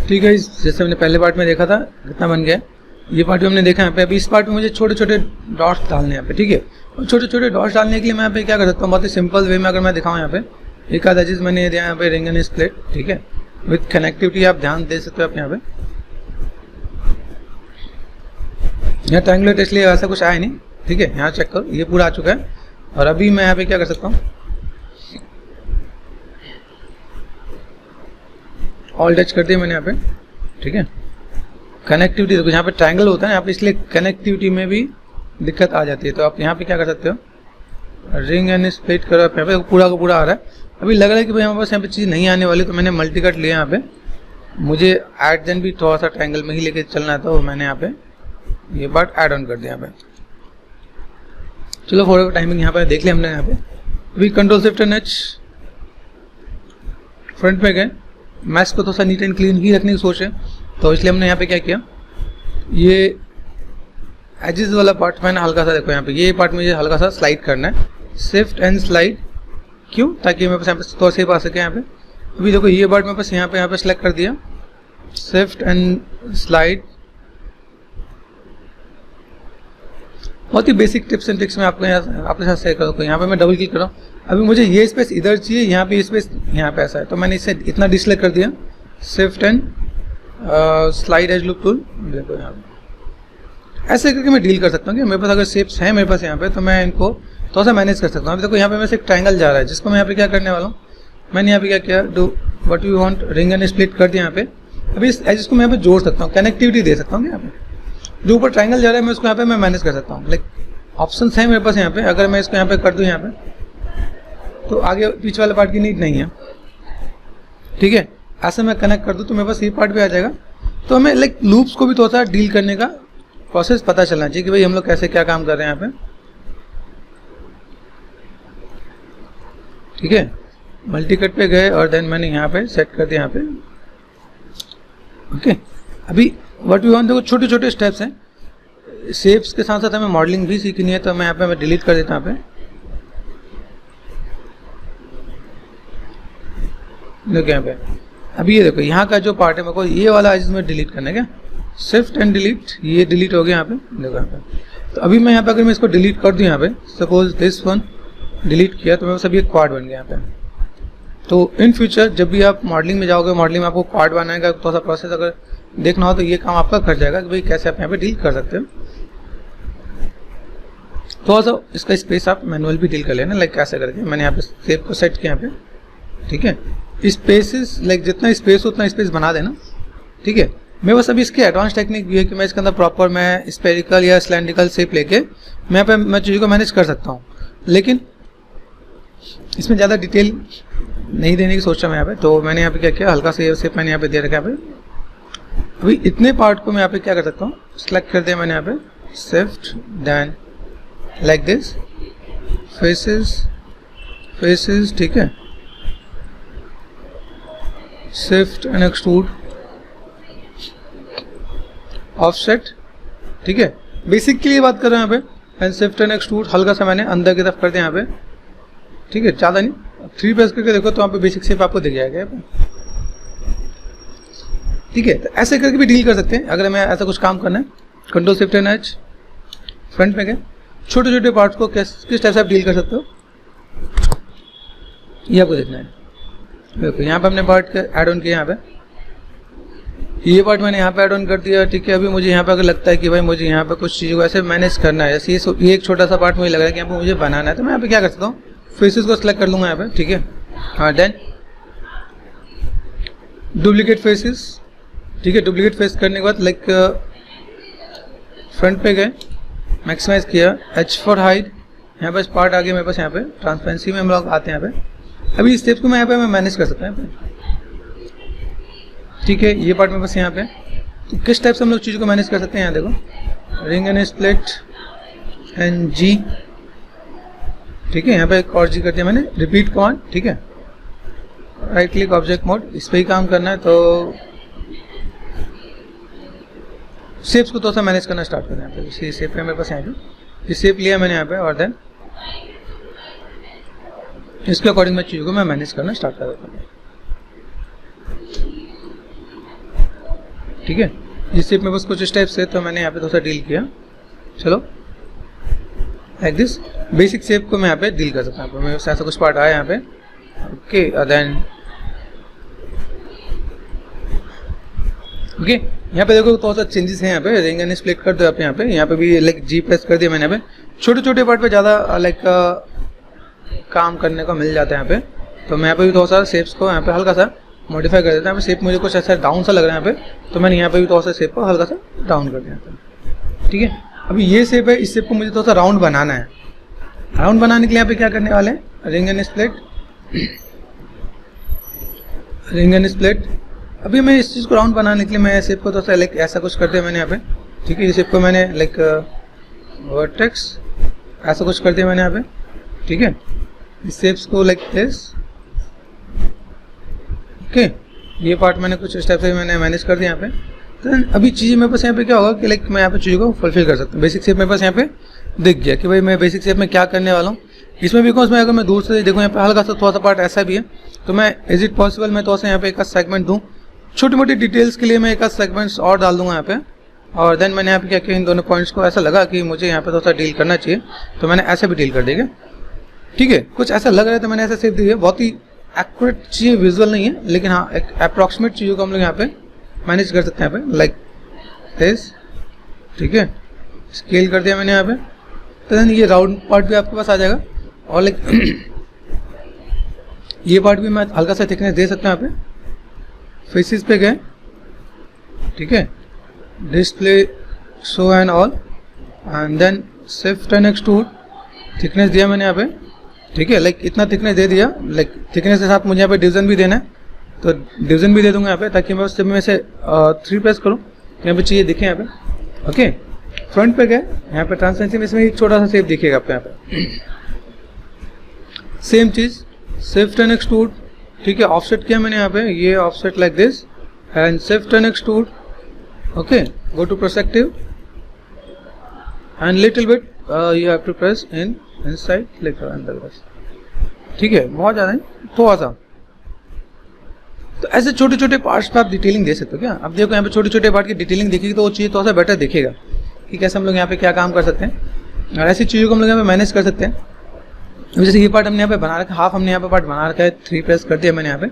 ठीक है, जैसे हमने पहले पार्ट में देखा था कितना बन गया, ये पार्ट भी हमने देखा यहाँ पे। अभी इस पार्ट में मुझे छोटे छोटे डॉट्स डालने हैं यहाँ पे, ठीक है। और छोटे छोटे डॉट्स डालने के लिए मैं यहाँ पे क्या कर सकता हूँ, बहुत ही सिंपल वे में अगर मैं दिखाऊँ यहाँ पे, एक आधा चीज़ मैंने दिया यहाँ पे रिंग एंड स्प्लिट, ठीक है, विथ कनेक्टिविटी। आप ध्यान दे सकते हो आप यहाँ पे, यहाँ ट्रायंगुलर टेस्ट लिए ऐसा कुछ आया नहीं, ठीक है। यहाँ चेक करो, ये पूरा आ चुका है। और अभी मैं यहाँ पे क्या कर सकता हूँ, ऑल टच कर दिया मैंने यहाँ पे, ठीक है। कनेक्टिविटी देखो, यहाँ पे ट्रायंगल होता है ना यहाँ पे, इसलिए कनेक्टिविटी में भी दिक्कत आ जाती है। तो आप यहाँ पे क्या कर सकते हो, रिंग एंड स्प्लिट करो, आप यहाँ पे पूरा का पूरा आ रहा है। अभी लग रहा है कि भाई हमारे पास यहाँ पे चीज़ नहीं आने वाली, तो मैंने मल्टी कट लिया यहाँ पे। मुझे एट देन भी थोड़ा सा ट्रायंगल में ही लेके चलना है, तो मैंने यहाँ पे ये पार्ट ऐड ऑन कर दिया यहाँ पे। चलो फॉर टाइमिंग यहाँ पे देख लिया हमने यहाँ पे। अभी control shift and H front में गए, मैच को थोड़ा सा नीट एंड क्लीन ही रखने की सोच है, तो इसलिए हमने यहाँ पे क्या किया, ये एजेस वाला पार्ट मैंने हल्का सा, देखो यहाँ पे ये पार्ट मुझे हल्का सा स्लाइड करना है, शिफ्ट एंड स्लाइड। क्यों? ताकि मेरे पास यहाँ पे थोड़ा सेफ आ सके यहाँ पे। अभी देखो ये पार्ट मेरे पास यहाँ पे सेलेक्ट कर दिया, शिफ्ट एंड स्लाइड। बहुत ही बेसिक टिप्स एंड ट्रिक्स में आपको आपके साथ शेयर करूँ। यहाँ पे मैं डबल क्लिक कर रहा हूँ, अभी मुझे ये स्पेस इधर चाहिए, यहाँ पे स्पेस यहाँ पे ऐसा है, तो मैंने इसे इतना डिसलेक्ट कर दिया, shift and slide as loop tool. देखो यहाँ पे ऐसे करके मैं डील कर सकता हूँ कि मेरे पास अगर शेप्स हैं मेरे पास यहाँ पे, तो मैं इनको थोड़ा सा मैनेज कर सकता हूँ। अभी देखो यहाँ पे मेरे से एक ट्रायंगल जा रहा है, जिसको मैं यहाँ पे क्या करने वाला हूँ, मैंने यहाँ पे क्या किया, do what you want, ring and split कर दिया यहाँ पे। अभी इस एजेस को मैं यहाँ पे जोड़ सकता हूँ, कनेक्टिविटी दे सकता हूँ यहाँ पे। जो ऊपर ट्रायंगल जा रहा है मैं उसको यहाँ पे मैं मैनेज कर सकता हूँ, लाइक ऑप्शन है मेरे पास यहाँ पे। अगर मैं इसको यहाँ पे कर दूँ यहाँ पे, तो आगे पीछे वाले पार्ट की नीड नहीं है, ठीक है। ऐसे मैं कनेक्ट कर दूँ तो मेरे पास ये पार्ट भी आ जाएगा। तो हमें लाइक लूप्स को भी थोड़ा सा डील करने का प्रोसेस पता चलना चाहिए कि भाई हम लोग कैसे क्या काम कर रहे हैं यहाँ पे, ठीक है। मल्टी कट पे गए और देन मैंने यहाँ पे सेट कर दिया यहाँ पे, ओके। अभी व्हाट वी वांट, देखो छोटे छोटे स्टेप्स हैं, शेप्स के साथ साथ हमें मॉडलिंग भी सीखनी है। तो मैं यहाँ पे मैं डिलीट कर देता हूँ यहाँ पे, देखो यहाँ पे। अभी ये देखो यहाँ का जो पार्ट है मेरे को ये वाला इसमें डिलीट करना है, क्या शिफ्ट एंड डिलीट, ये डिलीट हो गया यहाँ पे, देखो यहाँ पे। तो अभी मैं यहाँ पे अगर मैं इसको डिलीट कर दूँ यहाँ पे, सपोज दिस वन डिलीट किया, तो मेरे पास अभी एक क्वाड बन गया यहाँ पे। तो इन फ्यूचर जब भी आप मॉडलिंग में जाओगे, मॉडलिंग में आपको क्वाड बनाने का थोड़ा सा प्रोसेस अगर देखना हो, तो ये काम आपका कर जाएगा कि भाई कैसे आप यहाँ पे डील कर सकते हो। थोड़ा सा इसका स्पेस आप मैनुअल भी डील कर लेना, लाइक कैसे करके मैंने यहाँ पे शेप को सेट किया यहाँ पे, ठीक है। स्पेसेस लाइक जितना स्पेस हो उतना स्पेस बना देना, ठीक है। मेरे पास अभी इसकी एडवांस टेक्निक भी है कि मैं इसके अंदर प्रॉपर मैं स्पेरिकल या सिलेंड्रिकल शेप लेके मैं यहाँ पे मैं चीज़ों को मैनेज कर सकता हूँ, लेकिन इसमें ज़्यादा डिटेल नहीं देने की सोच रहा मैं यहाँ पे। तो मैंने यहाँ पे क्या किया, हल्का सा शेप मैंने यहाँ पे दे रखा है यहाँ पे। अभी इतने पार्ट को मैं यहाँ पे क्या कर सकता हूँ, सेलेक्ट कर दिया मैंने यहाँ पे, shift then like this, faces, ठीक है, शिफ्ट एंड एक्सट्रूड, ऑफसेट, ठीक है। बेसिक के लिए बात कर रहे हैं यहाँ पे, एंड शिफ्ट एंड एक्सट्रूड हल्का सा मैंने अंदर की तरफ कर दिया यहाँ पे, ठीक है, ज़्यादा नहीं। 3 प्रेस करके देखो तो यहाँ पे बेसिक शेप आपको दिख जाएगा यहाँ पे, ठीक है। तो ऐसे करके भी डील कर सकते हैं अगर हमें ऐसा कुछ काम करना है। Control shift and H front में गए, छोटे छोटे पार्ट्स को किस टाइप से आप डील कर सकते हो ये आपको देखना है। देखो यहाँ पे हमने पार्ट ऐड ऑन किया, यहाँ पे ये पार्ट मैंने यहाँ पे ऐड ऑन कर दिया, ठीक है। अभी मुझे यहाँ पे अगर लगता है कि भाई मुझे यहाँ पे कुछ चीज़ों को ऐसे मैनेज करना है, जैसे ये एक छोटा सा पार्ट मुझे लग रहा है कि यहाँ पे मुझे बनाना है, तो मैं यहाँ पे क्या कर सकता हूँ, फेसेस को सिलेक्ट कर लूँगा यहाँ पे, ठीक है। हाँ, देन डुप्लीकेट फेसेस, ठीक है। डुप्लीकेट फेस करने के बाद लाइक फ्रंट पे गए, मैक्सिमाइज किया, एच फॉर हाइड, यहाँ पे पार्ट आ गया मेरे पास, यहाँ पे ट्रांसपेरेंसी में हम लोग आते हैं यहाँ पे। अभी इस स्टेप्स को मैं यहाँ पे मैं मैनेज कर सकता हूँ यहाँ पे, ठीक है। ये पार्ट मेरे पास यहाँ पे, तो किस टाइप से हम लोग चीज़ों को मैनेज कर सकते हैं, यहाँ देखो, रिंग एंड स्प्लिट एंड जी, ठीक है। यहाँ पे एक और जी कर दिया मैंने, रिपीट कमांड, ठीक है। राइट क्लिक ऑब्जेक्ट मोड, इस पर ही काम करना है। तो शेप्स को थोड़ा सा मैनेज करना स्टार्ट करना है यहाँ पे। शेप है मेरे पास यहाँ पे, ये शेप लिया मैंने यहाँ पे, और देन इसके अकॉर्डिंग मैं चीज़ों को मैं मैनेज करना स्टार्ट कर देता हूँ। ठीक है। इस शेप में बस कुछ स्टेप्स है तो मैंने यहाँ पे थोड़ा सा डील किया। चलो लाइक दिस बेसिक शेप को मैं यहाँ पे डील कर सकता हूँ। मेरे ऐसा कुछ पार्ट आया यहाँ पे, ओके। देन ओके यहाँ पे देखो थोड़ा सा चेंजेस है यहाँ पे। रिंग एंड स्प्लिट कर दो आप यहाँ पे भी लाइक जी प्रेस कर दिया मैंने यहाँ पे। छोटे छोटे पार्ट पे ज़्यादा लाइक काम करने को मिल जाता है यहाँ पे। तो मैं यहाँ पे भी थोड़ा सा शेप्स को यहाँ पे हल्का सा मॉडिफाई कर देता हूँ। यहाँ पे शेप मुझे कुछ ऐसा डाउन सा लग रहा है यहाँ पे, तो मैंने यहाँ पे भी थोड़ा सा शेप को हल्का सा डाउन कर दिया यहाँ पे, ठीक है। अभी ये शेप है, इस शेप को मुझे थोड़ा सा राउंड बनाना है। राउंड बनाने के लिए यहाँ पे क्या करने वाले हैं, ring and split, ring and split. अभी मैं इस चीज़ को राउंड बनाने के लिए मैं शेप को थोड़ा सा लाइक ऐसा कुछ कर दिया मैंने यहाँ पे, ठीक है। इस शेप को मैंने लाइक वर्टेक्स ऐसा कुछ कर दिया मैंने यहाँ पे, ठीक है। इस शेप्स को लाइक दिस, ओके। ये पार्ट मैंने कुछ स्टेप से मैंने मैनेज कर दिया यहाँ पे। तो अभी चीज़ें मेरे पास यहाँ पे क्या होगा कि लाइक मैं यहाँ पे चीज़ों को फुलफिल कर सकता हूँ। बेसिक शेप मेरे पास यहाँ पे दिख गया कि भाई मैं बेसिक शेप में क्या करने वाला हूँ। इसमें बिकॉज मैं अगर मैं दूर से देखूँ यहाँ पे हल्का सा थोड़ा सा पार्ट ऐसा भी है, तो मैं इज इट पॉसिबल मैं थोड़ा सा यहाँ पे एक सेगमेंट दूँ। छोटी मोटी डिटेल्स के लिए मैं एक सेगमेंट्स और डाल दूंगा यहाँ पे। और देन मैंने यहाँ पे क्या किया, इन दोनों पॉइंट्स को ऐसा लगा कि मुझे यहाँ पे थोड़ा सा डील करना चाहिए, तो मैंने ऐसे भी डील कर देगा, ठीक है। कुछ ऐसा लग रहा है तो मैंने ऐसा शेप दी है। बहुत ही एक्यूरेट चीज़ विजुअल नहीं है, लेकिन हाँ एक अप्रॉक्सीमेट चीज़ों को हम लोग यहाँ पे मैनेज कर सकते हैं यहाँ पे, लाइक दिस, ठीक है। स्केल कर दिया मैंने यहाँ पे। तो देन ये राउंड पार्ट भी आपके पास आ जाएगा। और लाइक ये पार्ट भी मैं हल्का सा थिकनेस दे सकता हूँ यहाँ पे। फेसेस पे गए, ठीक है। Display show and all, and then shift and extrude, thickness दिया मैंने यहाँ पे, ठीक है। लाइक इतना थिकनेस दे दिया। लाइक थिकनेस के साथ मुझे यहाँ पे डिवीजन भी देना है, तो डिवीजन भी दे दूंगा यहाँ पे, ताकि मैं जब मैं से 3 प्रेस करूँ तो यहाँ पे चीज़ें दिखे यहाँ पे, ओके। फ्रंट पे गए, यहाँ पे ट्रांसपेरेंसी में इसमें एक छोटा सा शेप दिखेगा आपको यहाँ पे। सेम चीज़ शिफ्ट एंड एक्सट्रूड, ठीक है। ऑफसेट किया मैंने यहाँ पे, ये offset like this, and shift and extrude, okay. Go to perspective and little bit you have to press in inside like अंदर बस, ठीक है। बहुत ज़्यादा नहीं, थोड़ा सा। तो ऐसे छोटे छोटे पार्ट्स पे आप डिटेलिंग दे सकते हो क्या। अब देखो यहाँ पे छोटे छोटे पार्ट की डिटेलिंग दिखेगी तो वो चीज़ थोड़ा सा बेटर दिखेगा कि कैसे हम लोग यहाँ पे क्या काम कर सकते हैं, और ऐसी चीज़ों को हम लोग यहाँ पे मैनेज कर सकते हैं। जैसे ये पार्ट हमने यहाँ पे बना रखा है, हाफ हमने यहाँ पे पार्ट बना रखा है, 3 प्रेस कर दिया मैंने यहाँ पे,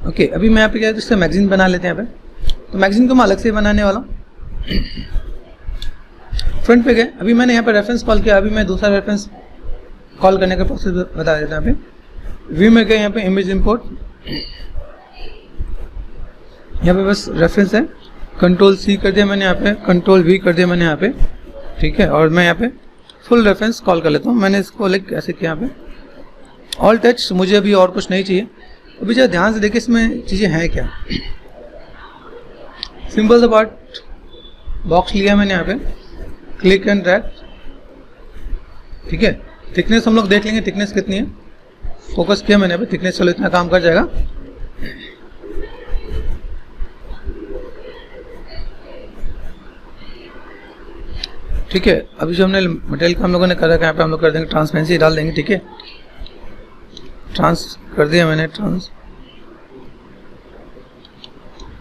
ओके। अभी मैं यहाँ पे क्या है, इससे मैगजीन बना लेते हैं यहाँ पे। तो मैगजीन को मैं अलग से बनाने वाला हूँ। फ्रंट पे गए, अभी मैंने यहाँ पे रेफरेंस कॉल किया। अभी मैं दूसरा रेफरेंस कॉल करने का प्रोसेस बता देता हूँ। यहाँ पे व्यू में गए, यहाँ पे इमेज इंपोर्ट, यहाँ पे बस रेफरेंस है, कंट्रोल C कर दिया मैंने यहाँ पे, कंट्रोल V कर दिया मैंने यहाँ पे, ठीक है। और मैं यहाँ पे फुल रेफरेंस कॉल कर लेता हूँ। मैंने इसको लाइक ऐसे किया यहाँ पे, ऑल टच। मुझे अभी और कुछ नहीं चाहिए। अभी जरा ध्यान से देखिए इसमें चीज़ें हैं क्या। सिंपल सा पार्ट बॉक्स लिया मैंने यहाँ पे, क्लिक एंड ड्रैग, ठीक है। थिकनेस हम लोग देख लेंगे, थिकनेस कितनी है, फोकस किया मैंने यहाँ पे, थिकनेस चलो इतना काम कर जाएगा। ठीक है। अभी जो हमने मटेरियल का हम लोगों ने कर रखा है, यहाँ पे हम लोग कर देंगे ट्रांसपेरेंसी डाल देंगे, ठीक है। ट्रांस कर दिया मैंने,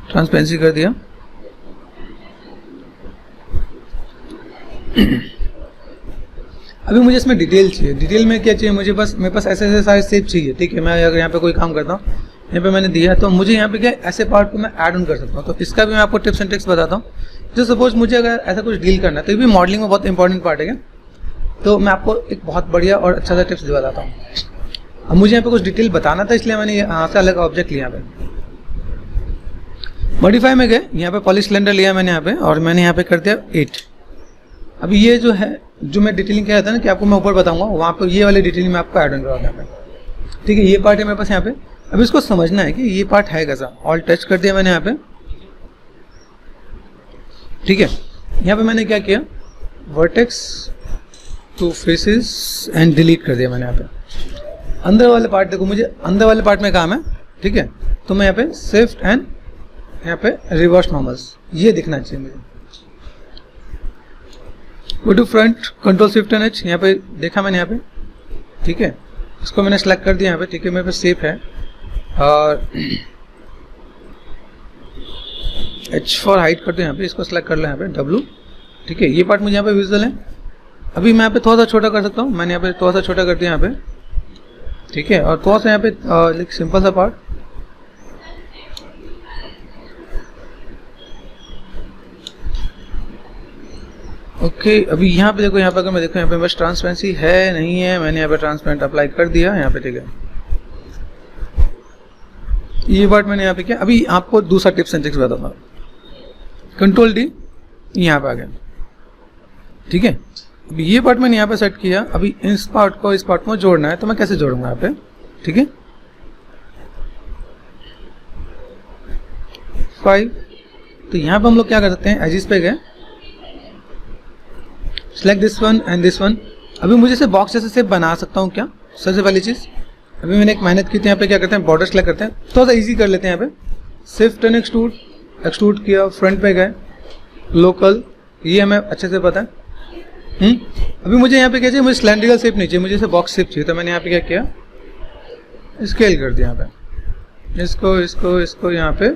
ट्रांसपेरेंसी कर दिया। अभी मुझे इसमें डिटेल चाहिए। डिटेल में क्या चाहिए मुझे, बस मेरे पास ऐसे ऐसे सारे शेप चाहिए, ठीक है। मैं अगर यहाँ पे कोई काम करता हूँ, यहाँ पे मैंने दिया तो मुझे यहाँ पे क्या ऐसे पार्ट को मैं ऐड ऑन कर सकता हूँ। तो इसका भी मैं आपको टिप्स एंड ट्रिक्स बताता हूँ। जो सपोज मुझे अगर ऐसा कुछ डील करना है, तो ये भी मॉडलिंग में बहुत इंपॉर्टेंट पार्ट है क्या। तो मैं आपको एक बहुत बढ़िया और अच्छा सा टिप्स बताता हूँ। अब मुझे यहाँ पे कुछ डिटेल बताना था, इसलिए मैंने यहाँ से अलग ऑब्जेक्ट लिया यहाँ पे। मॉडिफाई में गए, यहाँ पे पॉलिश सिलेंडर लिया मैंने यहाँ पे, और मैंने यहाँ पे कर दिया 8। अभी ये जो है, जो मैं डिटेलिंग क्या था ना कि आपको मैं ऊपर बताऊंगा, वहाँ पे ये वाली डिटेलिंग मैं आपको ऐड ऑन करवाऊंगा यहाँ पे, ठीक है। ये पार्ट है मेरे पास यहाँ पे। अब इसको समझना है कि ये पार्ट है कैसा। ऑल टच कर दिया मैंने यहाँ पे, ठीक है। यहाँ पे मैंने क्या किया, vertex to faces and delete कर दिया मैंने यहाँ पे। अंदर वाले पार्ट देखो, मुझे अंदर वाले पार्ट में काम है, ठीक है। तो मैं यहाँ पे शिफ्ट एंड यहाँ पे रिवर्स नॉर्मल्स, ये दिखना चाहिए मुझे। Go to front, control shift and H, यहाँ पे देखा मैंने यहाँ पे, ठीक है। इसको मैंने सेलेक्ट कर दिया यहाँ पे, ठीक है। मेरे पास शेप है, और H फॉर हाइट करते हैं यहाँ पे, इसको सेलेक्ट कर लें यहाँ पे W, ठीक है। ये पार्ट मुझे यहाँ पे विजुअल है। अभी मैं यहाँ पे थोड़ा सा छोटा कर सकता हूँ, मैंने यहाँ पे थोड़ा सा छोटा कर दिया यहाँ पे, ठीक है। और थोड़ा सा यहाँ पे सिंपल सा पार्ट, ओके। अभी यहाँ पे देखो, यहाँ पे अगर मैं देखो यहाँ पे बस ट्रांसपेरेंसी है नहीं है, मैंने यहाँ पे ट्रांसपेरेंट अप्लाई कर दिया यहाँ पे, ठीक है। ये पार्ट मैंने यहाँ पे किया। अभी आपको दूसरा टिप्स एंड ट्रिक्स बताऊंगा। कंट्रोल D यहाँ पे आ गया, ठीक है। अभी ये पार्ट मैंने यहाँ पे सेट किया। अभी इस पार्ट को जोड़ना है, तो मैं कैसे जोड़ूंगा यहाँ पे, ठीक है। 5, तो यहाँ पे हम लोग क्या कर सकते हैं, एजिस पे गए, select this one and this one. अभी मुझे से बॉक्स जैसे से बना सकता हूँ क्या, सबसे पहली चीज़। अभी मैंने एक मेहनत की थी, यहाँ पे क्या करते हैं, बॉर्डर सेलेक्ट करते हैं, थोड़ा सा इजी कर लेते हैं। यहाँ पे शिफ्ट एंड एक्सट्रूड किया, फ्रंट पे गए, लोकल, ये हमें अच्छे से पता है। अभी मुझे यहाँ पे क्या चाहिए, मुझे सिलेंड्रिकल शेप नहीं चाहिए, मुझे इसे बॉक्स शेप चाहिए। तो मैंने यहाँ पे क्या किया, स्केल कर दिया यहाँ पे, इसको यहाँ पे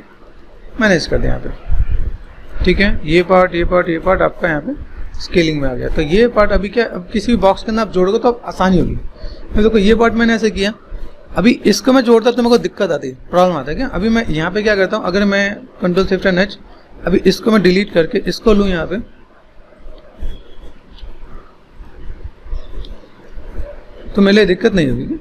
मैनेज कर दिया यहाँ पे, ठीक है। ये पार्ट आपका यहाँ पे स्केलिंग में आ गया। तो ये पार्ट अभी क्या, अब किसी भी बॉक्स के अंदर आप जोड़ोगे तो अब आसानी होगी। तो देखो ये पार्ट मैंने ऐसे किया। अभी इसको मैं जोड़ता तो मेरे को दिक्कत आती है, प्रॉब्लम आता है क्या। अभी मैं यहाँ पे क्या करता हूँ, अगर मैं कंट्रोल शिफ्ट एंड H, अभी इसको मैं डिलीट करके इसको लूँ यहाँ पे, तो मेरे लिए दिक्कत नहीं होगी।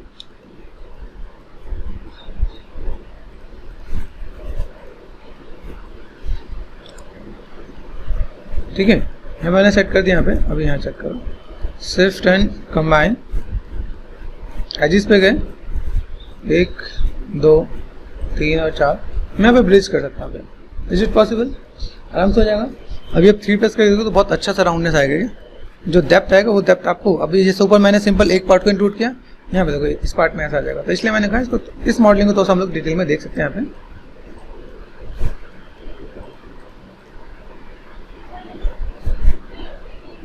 ठीक है, ये मैंने सेट कर दिया यहाँ पे। अभी यहाँ चेक करो, शिफ्ट एंड कंबाइन, एजिस पे गए, 1 2 3 और 4, मैं यहाँ पे ब्रिज कर सकता हूँ। इज इट पॉसिबल, आराम से हो जाएगा। अभी आप 3 प्रेस करेंगे तो बहुत अच्छा सा राउंडनेस आएगा। ये जो डेप्थ आएगा वो डेप्थ आपको, अभी जैसे ऊपर मैंने सिंपल एक पार्ट को इंक्लूड किया, यहाँ पे देखो इस पार्ट में ऐसा आ जाएगा। तो इसलिए मैंने कहा इसको, इस मॉडलिंग को तो हम लोग डिटेल में देख सकते हैं यहाँ पे।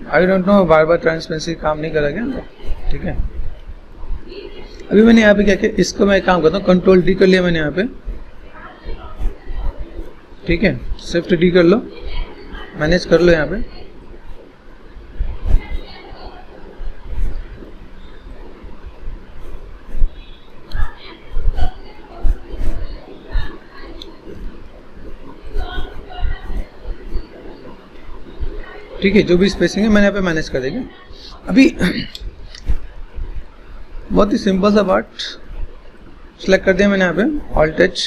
I don't know, bar bar transparency काम नहीं करेगा, ठीक है। अभी मैंने यहाँ पे क्या किया, इसको मैं एक काम करता हूँ, कंट्रोल D कर लिया मैंने यहाँ पे, ठीक है। शिफ्ट D कर लो, मैनेज कर लो यहाँ पे। ठीक है, जो भी स्पेसिंग है मैंने यहाँ पे मैनेज कर देंगे। अभी बहुत ही सिंपल सा पार्ट सेलेक्ट कर दिया मैंने यहाँ पे, ऑल्ट H,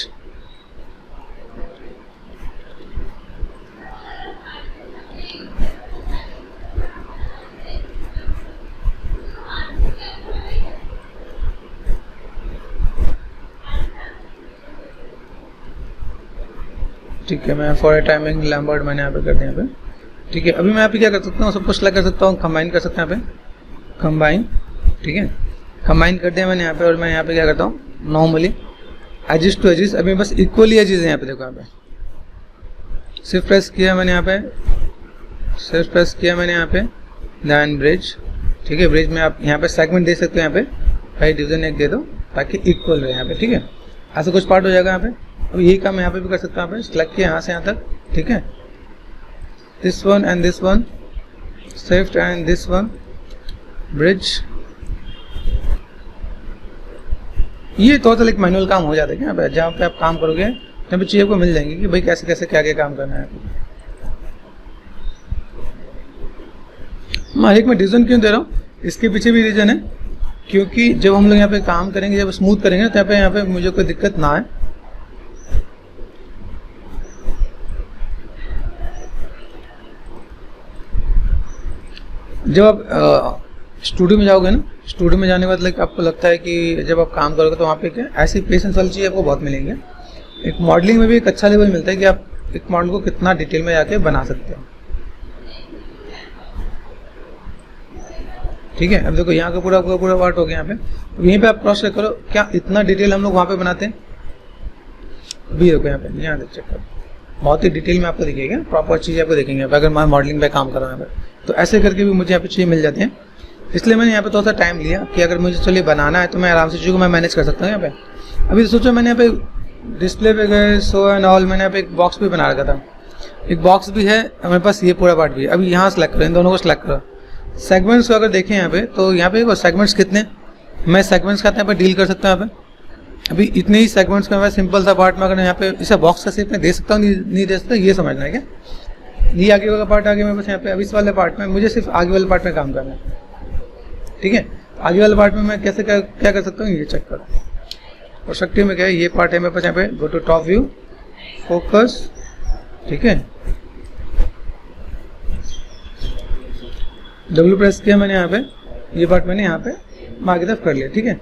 ठीक है। मैं फॉर ए टाइमिंग लैम्बर्ट मैंने यहाँ पे कर दिया यहाँ पे, ठीक है। अभी मैं यहाँ पे क्या कर सकता हूँ, सब कुछ सेलेक्ट कर सकता हूँ, कंबाइन कर सकते हैं यहाँ पे, कंबाइन, ठीक है। कंबाइन कर दिया मैंने यहाँ पे। और मैं यहाँ पे क्या करता हूँ, नॉर्मली एजिस टू एजिस, अभी बस इक्वली एजिस है यहाँ पे, देखो यहाँ पे शिफ्ट प्रेस किया मैंने यहाँ पे, शिफ्ट प्रेस किया मैंने यहाँ पे, देन ब्रिज, ठीक है। ब्रिज में आप यहाँ पे सेगमेंट दे सकते हो, यहाँ पे राइट डिवीजन 1 दे दो ताकि इक्वल रहे यहाँ पे, ठीक है। ऐसा कुछ पार्ट हो जाएगा यहाँ पे। अब यही काम यहाँ पे भी कर सकता हूँ, यहाँ पे सेलेक्ट किया यहाँ से यहाँ तक, ठीक है। this one and this one, shift and this one, bridge। ये टोटल एक मैनुअल काम हो जाता है क्या, जहाँ पे आप काम करोगे तहाँ पे चीज़ें आपको मिल जाएंगी कि भाई कैसे कैसे क्या क्या काम करना है। मैं एक में रीजन क्यों दे रहा हूँ, इसके पीछे भी रीजन है, क्योंकि जब हम लोग यहाँ पे काम करेंगे, जब स्मूथ करेंगे तो यहाँ पे मुझे कोई दिक्कत ना आए। जब आप स्टूडियो में जाओगे ना, स्टूडियो में जाने के बाद लाइक आपको लगता है कि जब आप काम करोगे तो वहाँ पे क्या ऐसी पेशेंस वाली चीज़ आपको बहुत मिलेंगे। एक मॉडलिंग में भी एक अच्छा लेवल मिलता है कि आप एक मॉडल को कितना डिटेल में जाके बना सकते हो, ठीक है। अब देखो यहाँ का पूरा पार्ट हो गया यहाँ पे। अब यहीं पे आप क्रॉस चेक करो, क्या इतना डिटेल हम लोग वहाँ पे बनाते हैं। अभी देखो यहाँ पे, यहाँ चेक करो, बहुत ही डिटेल में आपको दिखेगा, प्रॉपर चीज़ आपको देखेंगे अगर मैं मॉडलिंग पे काम कर रहा हूँ यहाँ पे। तो ऐसे करके भी मुझे यहाँ पे चीज़ें मिल जाती हैं। इसलिए मैंने यहाँ पे थोड़ा सा टाइम लिया कि अगर मुझे चलिए बनाना है तो मैं आराम से चीज़ों को मैं मैनेज कर सकता हूँ यहाँ पे। अभी सोचो मैंने यहाँ पे डिस्प्ले पे गए, शो एंड ऑल, मैंने यहाँ पे एक बॉक्स भी बना रखा था। एक बॉक्स भी है, हमारे पास ये पूरा पार्ट भी है। अभी यहाँ सेलेक्ट करो, इन दोनों को सेलेक्ट करो। सेगमेंट्स को अगर देखें यहाँ पे तो यहाँ पे सेगमेंट्स कितने, मैं सेगमेंट्स का यहाँ पे डील कर सकता हूँ यहाँ पे। अभी इतने ही सेगमेंट्स में मैं सिंपल सा पार्ट में अगर यहाँ पे इसे बॉक्स का शेप में दे सकता हूँ, नहीं दे सकता, ये समझना है क्या। ये आगे वाला पार्ट आगे मेरे पास यहाँ पे। अब इस वाले पार्ट में मुझे सिर्फ आगे वाले पार्ट में काम करना है, ठीक है। आगे वाले पार्ट में मैं कैसे क्या कर सकता हूँ, ये चेक करो। और शक्ति में क्या है, ये पार्ट है मेरे पास यहाँ पे। Go to top view, focus, ठीक है। डब्ल्यू प्रेस किया मैंने यहाँ पे, ये पार्ट मैंने यहाँ पे आगे तरफ कर लिया, ठीक है,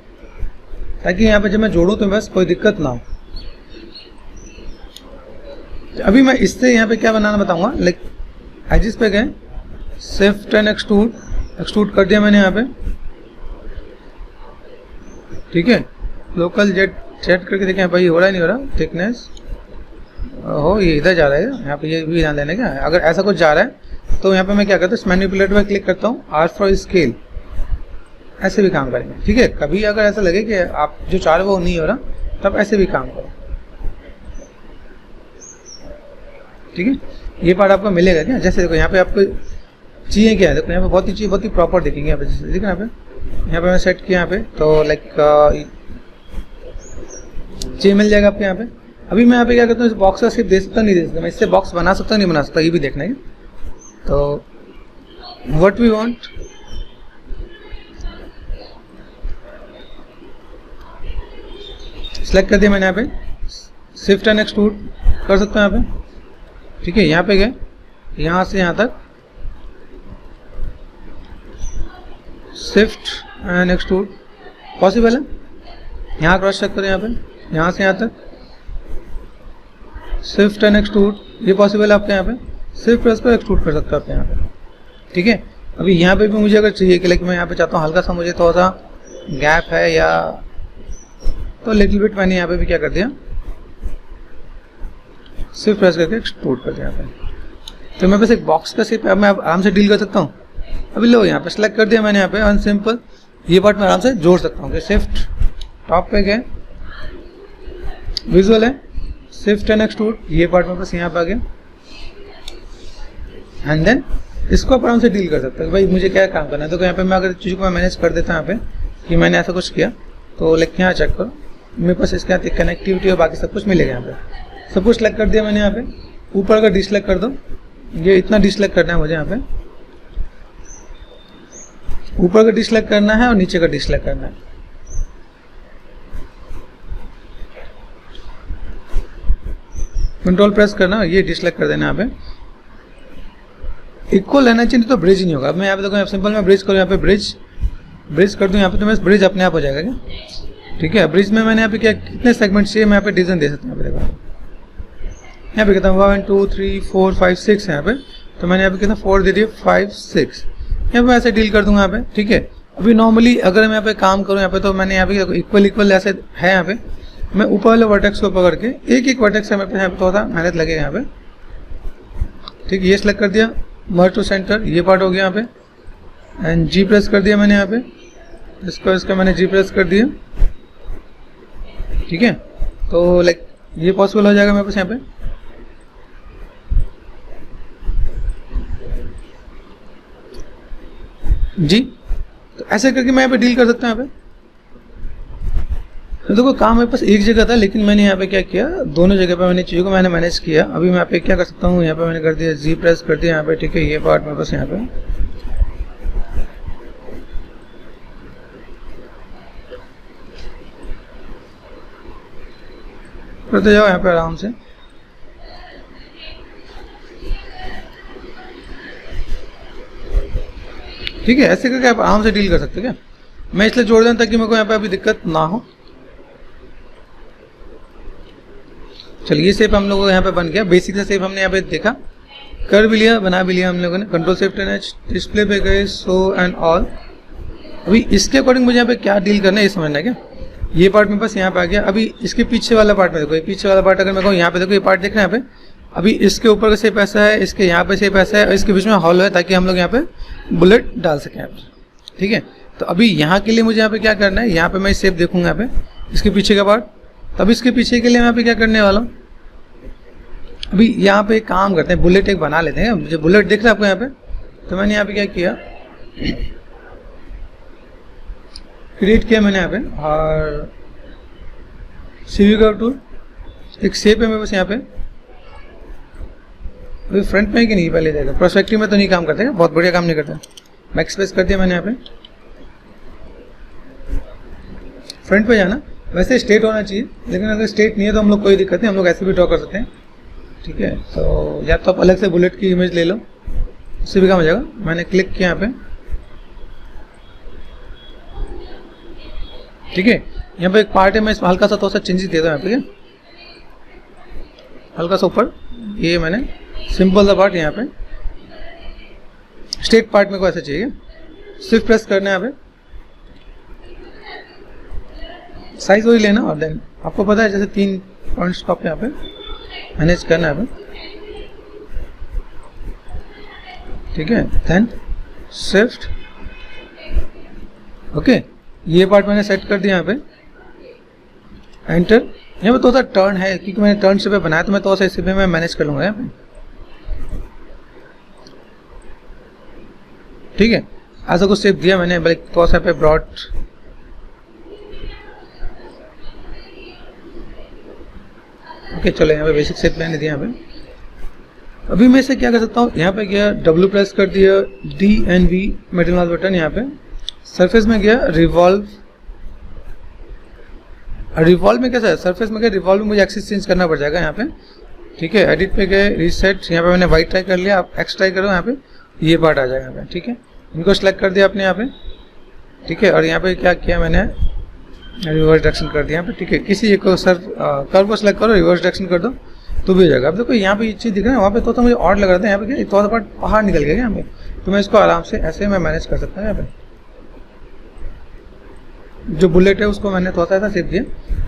ताकि यहाँ पे जब मैं जोड़ूँ तो बस कोई दिक्कत ना हो। अभी मैं इससे यहाँ पे क्या बनाना बताऊंगा। लाइक एजिस पे गए, शिफ्ट एंड एक्सट्रूड कर दिया मैंने यहाँ पे, ठीक है। लोकल जेट सेट करके देखें भाई हो रहा है नहीं हो रहा। थिकनेस हो, ये इधर जा रहा है यहाँ पे, ये भी ध्यान देने का। अगर ऐसा कुछ जा रहा है तो यहाँ पे मैं क्या करता हूँ, मैनिपुलेट पे क्लिक करता हूँ, आर फॉर स्केल, ऐसे भी काम करेंगे, ठीक है। कभी अगर ऐसा लगे कि आप जो चाह रहे हो वो नहीं हो रहा, तब ऐसे भी काम करो, ठीक है। ये पार्ट आपको मिलेगा क्या, जैसे देखो यहाँ पे आपको चाहिए क्या है, देखो यहाँ पे बहुत ही प्रॉपर दिखेंगे यहाँ पे। जैसे देखो यहाँ पे मैं सेट किया यहाँ पे, तो लाइक चाहिए मिल जाएगा आपको यहाँ पे। अभी मैं यहाँ पे क्या करता हूँ, इस बॉक्स का शेप दे सकता नहीं दे सकता, मैं इससे बॉक्स बना सकता नहीं बना सकता, ये भी देखना है। तो व्हाट वी वांट, सेलेक्ट कर दिया मैंने यहाँ पे, शिफ्ट एंड एक्सट्रूड कर सकता हूँ यहाँ पे, ठीक है। यहाँ पे गए, यहाँ से यहाँ तक शिफ्ट एंड एक्सट्रूड पॉसिबल है। यहाँ क्रॉस चेक करें, यहाँ पे यहाँ से यहाँ तक शिफ्ट एंड एक्सट्रूड, ये पॉसिबल है आपके यहाँ पे। सिर्फ प्रेस पर एक्सट्रूड कर सकते हो आप यहाँ पे, ठीक है। अभी यहाँ पे भी मुझे अगर चाहिए कि लाइक मैं यहाँ पे चाहता हूँ हल्का सा मुझे थोड़ा सा गैप है या, तो लिटिल बिट मैंने यहाँ पे भी क्या कर दिया, सिर्फ प्रेस करके एक्सट्रूड कर दिया यहाँ पे। तो मेरे पास एक बॉक्स का शेप मैं आराम से डील कर सकता हूँ। अभी लो यहाँ पे सेलेक्ट कर दिया मैंने यहाँ पे, अन सिंपल ये पार्ट मैं आराम से जोड़ सकता हूँ। शिफ्ट टॉप पे गए, विजुअल है, शिफ्ट एंड एक्सट्रूड, ये पार्ट मेरे पास यहाँ पे आ गया। एंड देन इसको आप आराम से डील कर सकते हैं भाई, मुझे क्या काम करना है। तो यहाँ पे मैं अगर चीज़ को मैं मैनेज कर देता हूँ यहाँ पे कि मैंने ऐसा कुछ किया, तो लाइक यहाँ चेक करो, मेरे पास इसके यहाँ कनेक्टिविटी और बाकी सब कुछ मिलेगा। यहाँ पे सब कुछ सेलेक्ट कर दिया मैंने यहाँ पे। ऊपर अगर डिसलेक्ट कर दो, ये इतना डिसलेक्ट करना है मुझे यहाँ पे, ऊपर का डिसलेक्ट करना है और नीचे का डिसलेक्ट करना है। कंट्रोल प्रेस करना, ये डिसलेक्ट कर देना यहाँ पे। इक्वल रहना चाहिए, तो ब्रिज नहीं होगा। अब मैं यहाँ पे देखो, सिंपल मैं ब्रिज करूँ, यहाँ पे ब्रिज कर दूँ यहाँ पे, तो मैं ब्रिज अपने आप हो जाएगा क्या, ठीक है। ब्रिज में मैंने यहाँ पे क्या कितने सेगमेंट चाहिए मैं यहाँ पे डिवीजन दे सकता हूँ। यहाँ पे देखो, यहाँ पे कहता हूँ 1 2 3 4 5 6 यहाँ पे, तो मैंने यहाँ पे कितना 4 दे दिया, 5 6 यहाँ पे ऐसे डील कर दूंगा यहाँ पे, ठीक है। अभी नॉर्मली अगर मैं यहाँ पे काम करूँ यहाँ पे, तो मैंने यहाँ पे इक्वल ऐसे है यहाँ पे, मैं ऊपर वाले वर्टेक्स को पकड़ के एक वर्टेक्स से मेरे यहाँ पे थोड़ा सा मेहनत लगेगा यहाँ पे, ठीक है। ये सेलेक्ट कर दिया, मर्ज टू सेंटर, ये पार्ट हो गया यहाँ पे। एंड जी प्रेस कर दिया मैंने यहाँ पे, इसका मैंने जी प्रेस कर दिया, ठीक है। तो लाइक ये पॉसिबल हो जाएगा मेरे पास यहाँ पे। जी, तो ऐसे करके मैं यहाँ पे डील कर सकता हूँ यहाँ पे। तो देखो काम मेरे पास एक जगह था, लेकिन मैंने यहाँ पे क्या किया, दोनों जगह पे मैंने चीज़ों को मैंने मैनेज किया। अभी मैं यहाँ पे क्या कर सकता हूँ, यहाँ पे मैंने कर दिया जी प्रेस कर दिया यहाँ पे, ठीक है। ये पार्ट मेरे पास यहाँ पे, करते जाओ यहाँ पे आराम से। ठीक है, ऐसे करके आप आराम से डील कर सकते हो क्या। मैं इसलिए जोड़ दूं ताकि मेरे को यहाँ पे अभी दिक्कत ना हो। चलिए ये शेप हम लोगों को यहाँ पे बन गया, बेसिक सा शेप हमने यहाँ पे देखा, कर भी लिया, बना भी लिया हम लोगों ने। Control shift and H, display पे गए, शो एंड ऑल। अभी इसके अकॉर्डिंग मुझे यहाँ पे क्या डील करना है ये समझना है क्या। ये पार्ट मेरे पास यहाँ पे आ गया। अभी इसके पीछे वाला पार्ट में देखो, ये पीछे वाला पार्ट अगर मैं कहूँ यहाँ पे देखो, ये पार्ट देख रहे हैं यहाँ पे। अभी इसके ऊपर का शेप ऐसा है, इसके यहाँ पे शेप ऐसा है, और इसके बीच में हॉल है ताकि हम लोग यहाँ पे बुलेट डाल सकें यहाँ पे। ठीक है, तो अभी यहाँ के लिए मुझे यहाँ पे क्या करना है, यहाँ पे मैं शेप देखूंगा यहाँ पे, इसके पीछे का पार्ट। तब इसके पीछे के लिए मैं यहाँ पे क्या करने वाला हूँ, अभी यहाँ पे एक काम करते हैं, बुलेट एक बना लेते हैं। मुझे बुलेट दिख रहा है आपको यहाँ पे, तो मैंने यहाँ पे क्या किया, क्रिएट किया मैंने यहाँ पे, और CV कर्व टूल, एक शेप है मेरे पास यहाँ पे। अभी फ्रंट में कि नहीं पहले देखा, प्रोस्पेक्टिव में तो नहीं काम करते, बहुत बढ़िया काम नहीं करते। बैक स्पेस कर दिया मैंने यहाँ पे। फ्रंट पे जाना, वैसे स्ट्रेट होना चाहिए, लेकिन अगर स्ट्रेट नहीं है तो हम लोग कोई दिक्कत नहीं, हम लोग ऐसे भी ड्रॉ कर सकते हैं, ठीक है। तो या तो आप अलग से बुलेट की इमेज ले लो, उससे भी काम हो जाएगा। मैंने क्लिक किया यहाँ पे, ठीक है। यहाँ पे एक पार्ट है, मैं इसमें हल्का सा थोड़ा सा चेंजेस देता हूँ यहाँ पे, हल्का सा ऊपर, ये मैंने सिंपल सा पार्ट यहाँ पे, स्ट्रेट पार्ट में को ऐसा चाहिए, सिर्फ प्रेस करना है यहाँ पे, साइज वही लेना, और देन आपको पता है जैसे 3 पॉइंट्स को आप यहाँ पे मैनेज करना है, ठीक है। देन शिफ्ट, ओके, ये पार्ट मैंने सेट कर दिया यहाँ पे, एंटर। यहाँ पे थोड़ा सा टर्न है, क्योंकि मैंने टर्न शेप बनाया, तो मैं थोड़ा सा इसी पे मैं मैनेज कर लूँगा यहाँ पे, ठीक है। ऐसा कुछ शेप दिया मैंने, बल्कि थोड़ा सा पे ब्रॉड, ओके चलो। यहाँ पे बेसिक शेप मैंने दिया यहाँ पे। अभी मैं इसे क्या कर सकता हूँ, यहाँ पे गया W प्रेस कर दिया, D and V middle mouse button, यहाँ पे सरफेस में गया रिवॉल्व। रिवॉल्व में कैसा है, सरफेस में गया रिवॉल्व में मुझे एक्सिस चेंज करना पड़ जाएगा यहाँ पे, ठीक है। एडिट पे गए, रीसेट, यहाँ पे मैंने वाइट ट्राई कर लिया, आप एक्स ट्राई करो, यहाँ पे ये पार्ट आ जाएगा यहाँ पे, ठीक है। इनको सेलेक्ट कर दिया आपने यहाँ पे, ठीक है। और यहाँ पे क्या किया मैंने, रिवर्स डायरेक्शन कर दिया यहाँ पे, ठीक है। किसी एक को सर कर्व को सेलेक्ट करो, रिवर्स डायरेक्शन कर दो तो भी हो जाएगा। अब देखो यहाँ पे ये चीज़ दिख रहा है, वहाँ पे तो मुझे और लग रहा था, यहाँ पे क्या थोड़ा पार्ट बाहर निकल गया यहाँ पे, तो मैं इसको आराम से ऐसे मैं मैनेज कर सकता हूँ। यहाँ पे जो बुलेट है उसको मैंने थोड़ा सा ऐसा शेप दिया,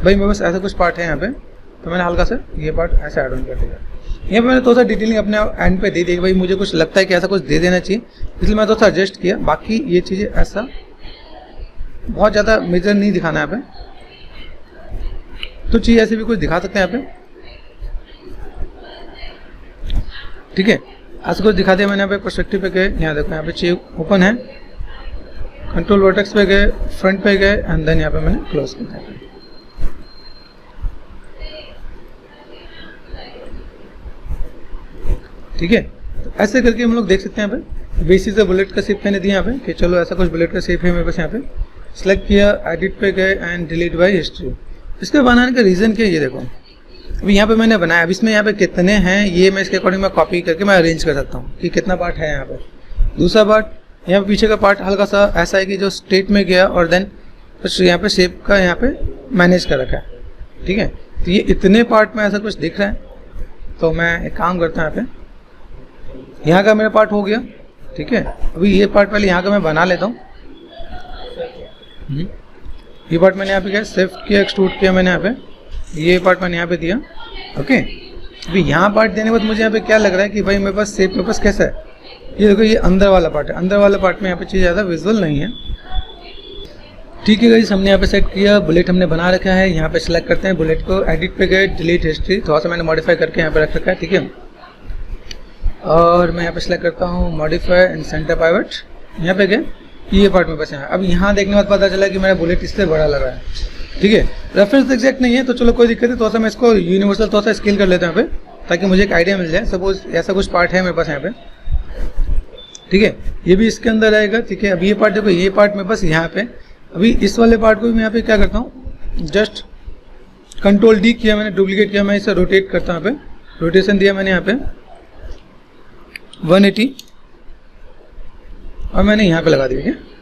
भाई मेरे पास ऐसा कुछ पार्ट है यहाँ पे, तो मैंने हल्का सा ये पार्ट ऐसे ऐड ऑन कर दिया। यहाँ पे मैंने थोड़ा सा डिटेलिंग अपने एंड पे दे दी, भाई मुझे कुछ लगता है कि ऐसा कुछ दे देना चाहिए, इसलिए मैं थोड़ा सा एडजस्ट किया। बाकी ये चीज़ें ऐसा बहुत ज़्यादा मेजर नहीं दिखाना है यहाँ पे, तो चीज़ ऐसे भी कुछ दिखा सकते हैं यहाँ पे, ठीक है। ऐसा कुछ दिखा दिया मैंने यहाँ पे। पर्सपेक्टिव पे गए, यहाँ देखो यहाँ पे चीज ओपन है, कंट्रोल वर्टेक्स पे गए, फ्रंट पे गए, एंड देन यहाँ पे मैंने क्लोज कर दिया, ठीक है। तो ऐसे करके हम लोग देख सकते हैं यहाँ पे। बेसिस से बुलेट का शेप मैंने दिया यहाँ पे कि चलो ऐसा कुछ बुलेट का शेप है मेरे पास। यहाँ पे सिलेक्ट किया, एडिट पे गए एंड डिलीट बाय हिस्ट्री। इसके बनाने का रीज़न क्या है, ये देखो अभी यहाँ पे मैंने बनाया। अब इसमें यहाँ पे कितने हैं ये मैं इसके अकॉर्डिंग मैं कॉपी करके मैं अरेंज कर सकता हूँ कि कितना पार्ट है यहाँ पे। दूसरा पार्ट, यहाँ पे पीछे का पार्ट हल्का सा ऐसा है कि जो स्टेट में गया और देन यहाँ पे शेप का यहाँ पे मैनेज कर रखा है, ठीक है। तो ये इतने पार्ट में ऐसा कुछ दिख रहा है, तो मैं एक काम करता हूँ, यहाँ पे यहाँ का मेरा पार्ट हो गया, ठीक है। अभी ये पार्ट पहले यहाँ का मैं बना लेता हूँ। ये पार्ट मैंने यहाँ पे किया, शिफ्ट किया, एक्सट्रूड किया मैंने यहाँ पे, ये पार्ट मैंने यहाँ पे दिया, ओके। अभी यहाँ पार्ट देने के बाद मुझे यहाँ पे क्या लग रहा है कि भाई मेरे पास शेप मेरे पास कैसा है, ये देखो ये अंदर वाला पार्ट है। अंदर वाला पार्ट में यहाँ पे चीज़ ज़्यादा विजुअल नहीं है, ठीक है गाइस। हमने यहाँ पे सेट किया, बुलेट हमने बना रखा है। यहाँ पे सिलेक्ट करते हैं बुलेट को, एडिट पे गए, डिलीट हिस्ट्री, थोड़ा सा मैंने मॉडिफाई करके यहाँ पे रख रखा है, ठीक है। और मैं यहाँ पे सिलेक्ट करता हूँ मॉडिफाई एंड सेंटर पाइवट, यहाँ पे गए, ये पार्ट में बस यहाँ। अब यहाँ देखने के बाद पता चला कि मेरा बुलेट इससे बड़ा लग रहा है, ठीक है। रेफरेंस एग्जैक्ट नहीं है तो चलो कोई दिक्कत नहीं, थोड़ा सा मैं इसको यूनिवर्सल थोड़ा सा स्केल कर लेता हूँ यहाँ पे, ताकि मुझे एक आइडिया मिल जाए। सपोज ऐसा कुछ पार्ट है मेरे पास यहाँ पे, ठीक है, ये भी इसके अंदर रहेगा, ठीक है। अब ये पार्ट देखो, ये पार्ट मेरे पास यहाँ पे, अभी इस वाले पार्ट को भी मैं यहाँ पे क्या करता हूँ, जस्ट कंट्रोल डी किया मैंने, डुप्लीकेट किया, मैं इसे रोटेट करता हूँ। यहाँ पे रोटेशन दिया मैंने यहाँ पे 180 और मैंने यहाँ पे लगा दिया, ठीक है।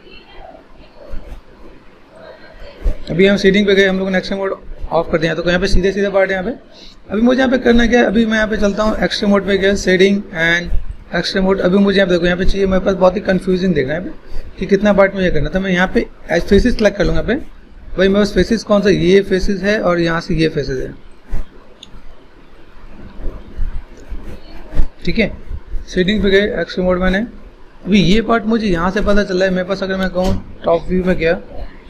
अभी हम सीडिंग पे गए, हम लोगों ने एक्सट्रीम मोड ऑफ कर दिया, तो यहाँ पे सीधे सीधे पार्ट है यहाँ पे। अभी मुझे यहाँ पे करना क्या है, अभी मैं यहाँ पे चलता हूँ एक्सट्रीम मोड पे गया, शेडिंग एंड एक्सट्रीम मोड। अभी मुझे यहाँ पे देखो, यहाँ पे चाहिए मेरे पास बहुत ही कंफ्यूजिंग देख रहा है कि कितना पार्ट मुझे करना था। मैं यहाँ पे फेसेस सेलेक्ट कर लूँगा यहाँ पे, भाई मेरे पास फेसेस कौन सा, ये फेसेस है और यहाँ से ये फेसेस है, ठीक है। शेडिंग पे गए, एक्सट्रीम मोड मैंने, अभी ये पार्ट मुझे यहाँ से पता चल रहा है मेरे पास। अगर मैं कहूँ टॉप व्यू में गया,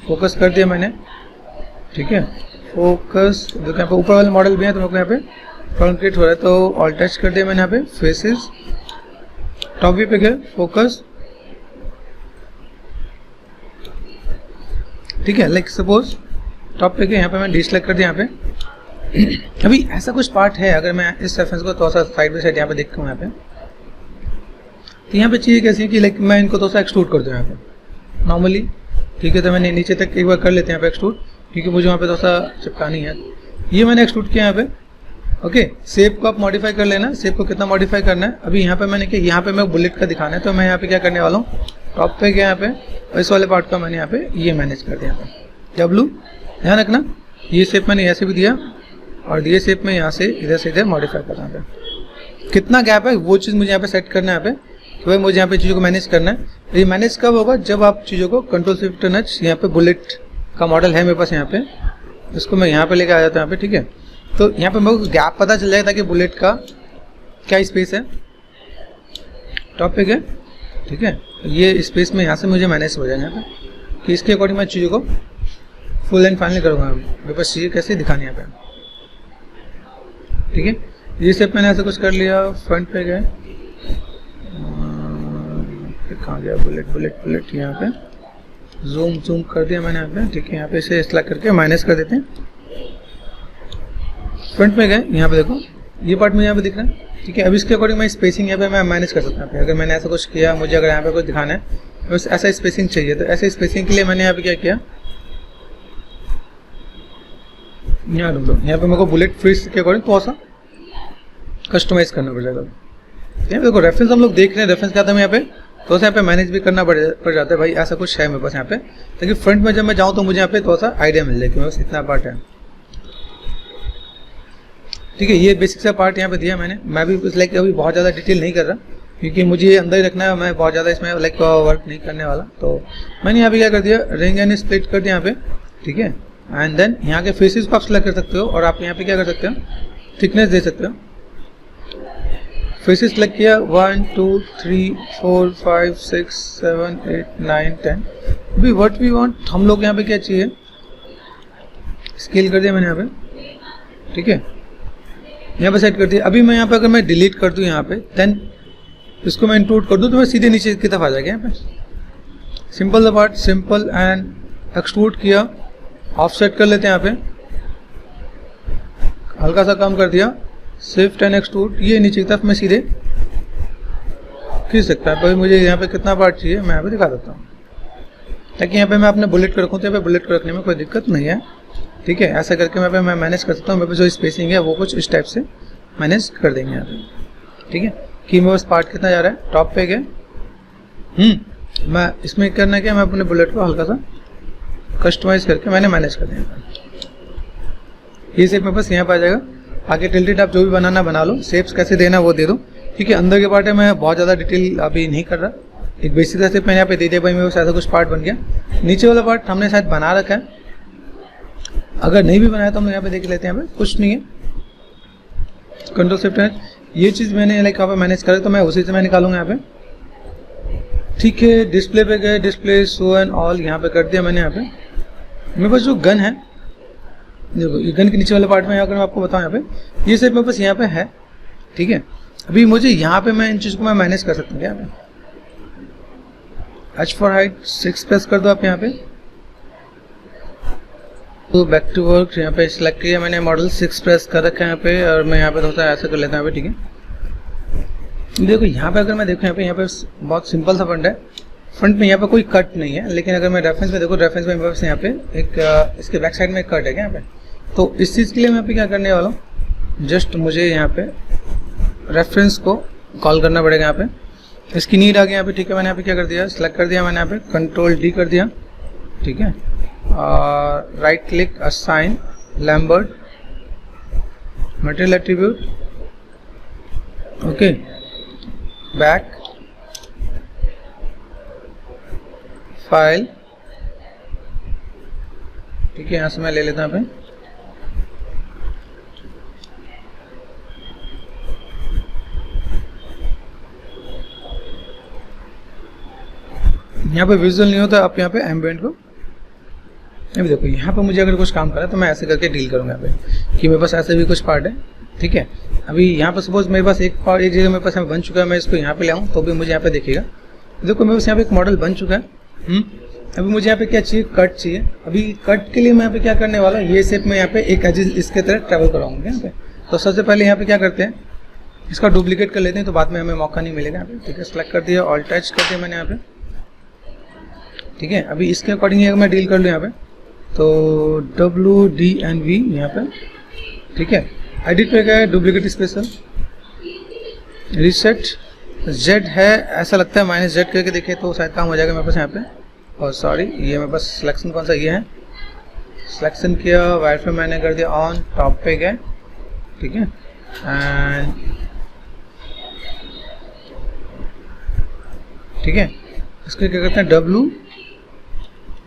फोकस कर दिया मैंने, ठीक है, फोकस देखो यहाँ पे ऊपर वाले मॉडल भी है, तो मेरे को यहाँ पे प्रॉब्लम क्रिएट हो रहा है, तो ऑल टच कर दिया मैंने यहाँ पे, फेसेस, टॉप व्यू पे गए, फोकस, ठीक है। लाइक सपोज टॉप पे गए, यहाँ पे मैं डिसलेक्ट कर दिया यहाँ पे। अभी ऐसा कुछ पार्ट है, अगर मैं इस रेफरेंस को थोड़ा सा साइड बाई साइड यहाँ पे देखता हूँ यहाँ पे, तो यहाँ पे चीज़ें कैसी है कि लाइक मैं इनको थोड़ा सा एक्सट्रूड कर दूँ यहाँ पे नॉर्मली, ठीक है। तो मैंने नीचे तक एक बार कर लेते हैं यहाँ पे एक्सट्रूड, क्योंकि मुझे वहाँ पे थोड़ा सा चिपकानी है। ये मैंने एक्सट्रूड किया यहाँ पे, ओके। शेप को आप मॉडिफाई कर लेना, शेप को कितना मॉडिफाई करना है। अभी यहाँ पे मैंने क्या, यहाँ पे मैं बुलेट का दिखाना है, तो मैं यहाँ पे क्या करने वाला हूँ, टॉप पे गया यहाँ पे, और इस वाले पार्ट का मैंने यहाँ पे ये मैनेज कर दिया यहाँ पे, W, ध्यान रखना। ये शेप मैंने ऐसे भी दिया, और ये शेप में यहाँ से इधर से इधर मॉडिफाई कर रहा है। कितना गैप है वो चीज़ मुझे यहाँ पे सेट करना है यहाँ पे, कि भाई मुझे यहाँ पे चीज़ों को मैनेज करना है। ये मैनेज कब होगा, जब आप चीज़ों को कंट्रोल शिफ्ट नच, यहाँ पे बुलेट का मॉडल है मेरे पास यहाँ पे, इसको मैं यहाँ पे लेके आ जाता हूँ यहाँ पे, ठीक है। तो यहाँ पे मेरे को गैप पता चल जाएगा कि बुलेट का क्या स्पेस है। टॉप पे गए, ठीक है। ये स्पेस में यहाँ से मुझे मैनेज हो जाएगा यहाँ पे, कि इसके अकॉर्डिंग मैं चीज़ों को फुल एंड फाइनल करूँगा। मेरे पास चीज़ें कैसे दिखानी है यहाँ पे, ठीक है। ये स्टेप मैंने ऐसा कुछ कर लिया। फ्रंट पे गए, कहाँ गया बुलेट, बुलेट बुलेट, यहाँ पे जूम कर दिया मैंने यहाँ पे, ठीक है। यहाँ पे इसे सेलेक्ट करके माइनस कर देते हैं। फ्रंट में गए, यहाँ पे देखो ये पार्ट मुझे यहाँ पे दिख रहा है, ठीक है। अब इसके अकॉर्डिंग मैं स्पेसिंग यहाँ पे मैं मैनेज कर सकता हूँ। अगर मैंने ऐसा कुछ किया, मुझे अगर यहाँ पे कुछ दिखाना है, बस ऐसा स्पेसिंग चाहिए, तो ऐसे स्पेसिंग के लिए मैंने यहाँ पे क्या किया, यहाँ ढूंढो, यहाँ पे मेरे को बुलेट फ्रीज के अकॉर्डिंग थोड़ा सा कस्टमाइज करना पड़ जाएगा। यहाँ देखो रेफरेंस हम लोग देख रहे हैं, रेफरेंस क्या था यहाँ पे, तो यहाँ पे मैनेज भी करना पड़ जाता है। भाई ऐसा कुछ है मेरे पास यहाँ पे, ताकि फ्रंट में जब मैं जाऊँ तो मुझे यहाँ पे थोड़ा सा आइडिया मिल जाए कि मेरे पास इतना पार्ट है, ठीक है। ये बेसिक सा पार्ट यहाँ पे दिया मैंने। मैं भी लाइक अभी बहुत ज़्यादा डिटेल नहीं कर रहा, क्योंकि मुझे ये अंदर ही रखना है, मैं बहुत ज़्यादा इसमें लाइक वर्क नहीं करने वाला। तो मैंने यहाँ पे क्या कर दिया, रिंग एंड स्प्लिट कर दिया यहाँ पे, ठीक है। एंड देन यहाँ के फेसेस को आप सेलेक्ट कर सकते हो, और आप यहाँ पे क्या कर सकते हो, थिकनेस दे सकते हो। फेसेस सेलेक्ट किया, 1 2 3 4 5 6 7 8 9 10। अभी व्हाट वी वांट, हम लोग यहाँ पे क्या चाहिए, स्केल कर दिया मैंने यहाँ पे, ठीक है। यहाँ पे सेट कर दिया। अभी मैं यहाँ पे अगर मैं डिलीट कर दूँ यहाँ पे, देन इसको मैं इंक्लूड कर दूँ, तो मैं सीधे नीचे की तरफ आ जाएगा यहाँ पे। Simple the part, simple and extrude किया, ऑफसेट कर लेते हैं यहाँ पे, हल्का सा कम कर दिया, शिफ्ट एंड एक्सट्रूड, ये नीचे की तरफ मैं सीधे खींच सकता है। भाई मुझे यहाँ पे कितना पार्ट चाहिए मैं यहाँ पे दिखा देता हूँ, ताकि यहाँ पे मैं अपने बुलेट को रखूँ, तो यहाँ पे बुलेट को रखने में कोई दिक्कत नहीं है, ठीक है। ऐसा करके मैं मैनेज कर सकता हूँ। मेरे पे जो स्पेसिंग है वो कुछ इस टाइप से मैनेज कर देंगे यहाँ पे, ठीक है। कि मेरे पास पार्ट कितना जा रहा है, टॉप पे गए, मैं इसमें करना क्या, मैं अपने बुलेट को हल्का सा कस्टमाइज करके मैंने मैनेज कर दिया। ये शेप मेरे पास यहाँ पे आ जाएगा। आगे टिल्टेड आप जो भी बनाना बना लो, शेप्स कैसे देना वो दे दो, ठीक है। अंदर के पार्ट है, मैं बहुत ज़्यादा डिटेल अभी नहीं कर रहा, एक बेसिक सा शेप मैंने यहाँ पे दे दिया। भाई मेरे पास ऐसा कुछ पार्ट बन गया। नीचे वाला पार्ट हमने शायद बना रखा है, अगर नहीं भी बनाया तो हम यहाँ पे देख लेते हैं। यहाँ पे कुछ नहीं है, कंट्रोल शिफ्ट है, ये चीज़ मैंने लाइक यहाँ पे मैनेज करा, तो मैं उसी से मैं निकालूंगा यहाँ पे, ठीक है। डिस्प्ले पे गए, डिस्प्ले शो एंड ऑल यहाँ पे कर दिया मैंने। यहाँ पे मेरे पास जो गन है, देखो ये गन के नीचे वाले पार्ट में अगर मैं आपको बताऊँ, यहाँ पे ये सिर्फ मेरे पास यहाँ पे है, ठीक है। अभी मुझे यहाँ पे मैं इन चीज़ को मैं मैनेज कर सकता हूँ। यहाँ पे एच फॉर हाइट 6 प्रेस कर दो आप यहाँ पे, तो बैक टू वर्क यहाँ पे सिलेक्ट किया मैंने, मॉडल 6 प्रेस कर रखा है यहाँ पे, और मैं यहाँ पे थोड़ा सा ऐसा कर लेता हूँ यहाँ पे, ठीक है। देखो यहाँ पे अगर मैं देखूँ, यहाँ पे बहुत सिंपल सा फंड है, फ्रंट में यहाँ पे कोई कट नहीं है, लेकिन अगर मैं रेफरेंस में देखो, रेफरेंस में मेरे पास यहाँ पे एक इसके बैक साइड में एक कट है यहाँ पे। तो इस चीज़ के लिए मैं यहाँ पे क्या करने वाला हूँ, जस्ट मुझे यहाँ पे रेफरेंस को कॉल करना पड़ेगा। यहाँ पे इसकी नीड आ गई यहाँ पे, ठीक है। मैंने यहाँ पे क्या कर दिया, सेलेक्ट कर दिया मैंने यहाँ पे, कंट्रोल D कर दिया, ठीक है। और right click, assign Lambert, material attribute, okay, back, file, ठीक है। यहाँ से मैं ले लेता हूँ। यहाँ पे विजुअल नहीं होता, आप यहाँ पे एम्बिएंट को, अभी देखो यहाँ पे मुझे अगर कुछ काम करा तो मैं ऐसे करके डील करूँगा यहाँ पे, कि मेरे पास ऐसे भी कुछ पार्ट है, ठीक है। अभी यहाँ पर सपोज मेरे पास एक जगह मेरे पास बन चुका है, मैं इसको यहाँ पे ले आऊँ तो भी मुझे यहाँ पे देखिएगा, देखो मेरे पास यहाँ पे एक मॉडल बन चुका है। अभी मुझे यहाँ पे क्या चाहिए, कट चाहिए। अभी कट के लिए मैं यहाँ पे क्या करने वाला हूँ, ये शेप में यहाँ पे एक एज इसके तरह ट्रैवल कराऊंगा यहाँ पे। तो सबसे पहले यहाँ पे क्या करते हैं, इसका डुप्लीकेट कर लेते हैं, तो बाद में हमें मौका नहीं मिलेगा यहाँ पे। ठीक है, सेलेक्ट कर दिया, ऑल टच कर दिया मैंने यहाँ पे। ठीक है, अभी इसके अकॉर्डिंग मैं डील कर लूँ यहाँ पे, तो WD&V यहाँ पे। ठीक है, एडिट पे गया, डुप्लीकेट स्पेशल, रीसेट Z है, ऐसा लगता है -Z करके देखें तो शायद काम हो जाएगा मेरे पास यहाँ पे। और सॉरी, ये मेरे पास सिलेक्शन कौन सा ये है, सिलेक्शन किया, वायरफ्रेम मैंने कर दिया ऑन, टॉप पे गए। ठीक है, एंड ठीक है, इसके क्या करते हैं,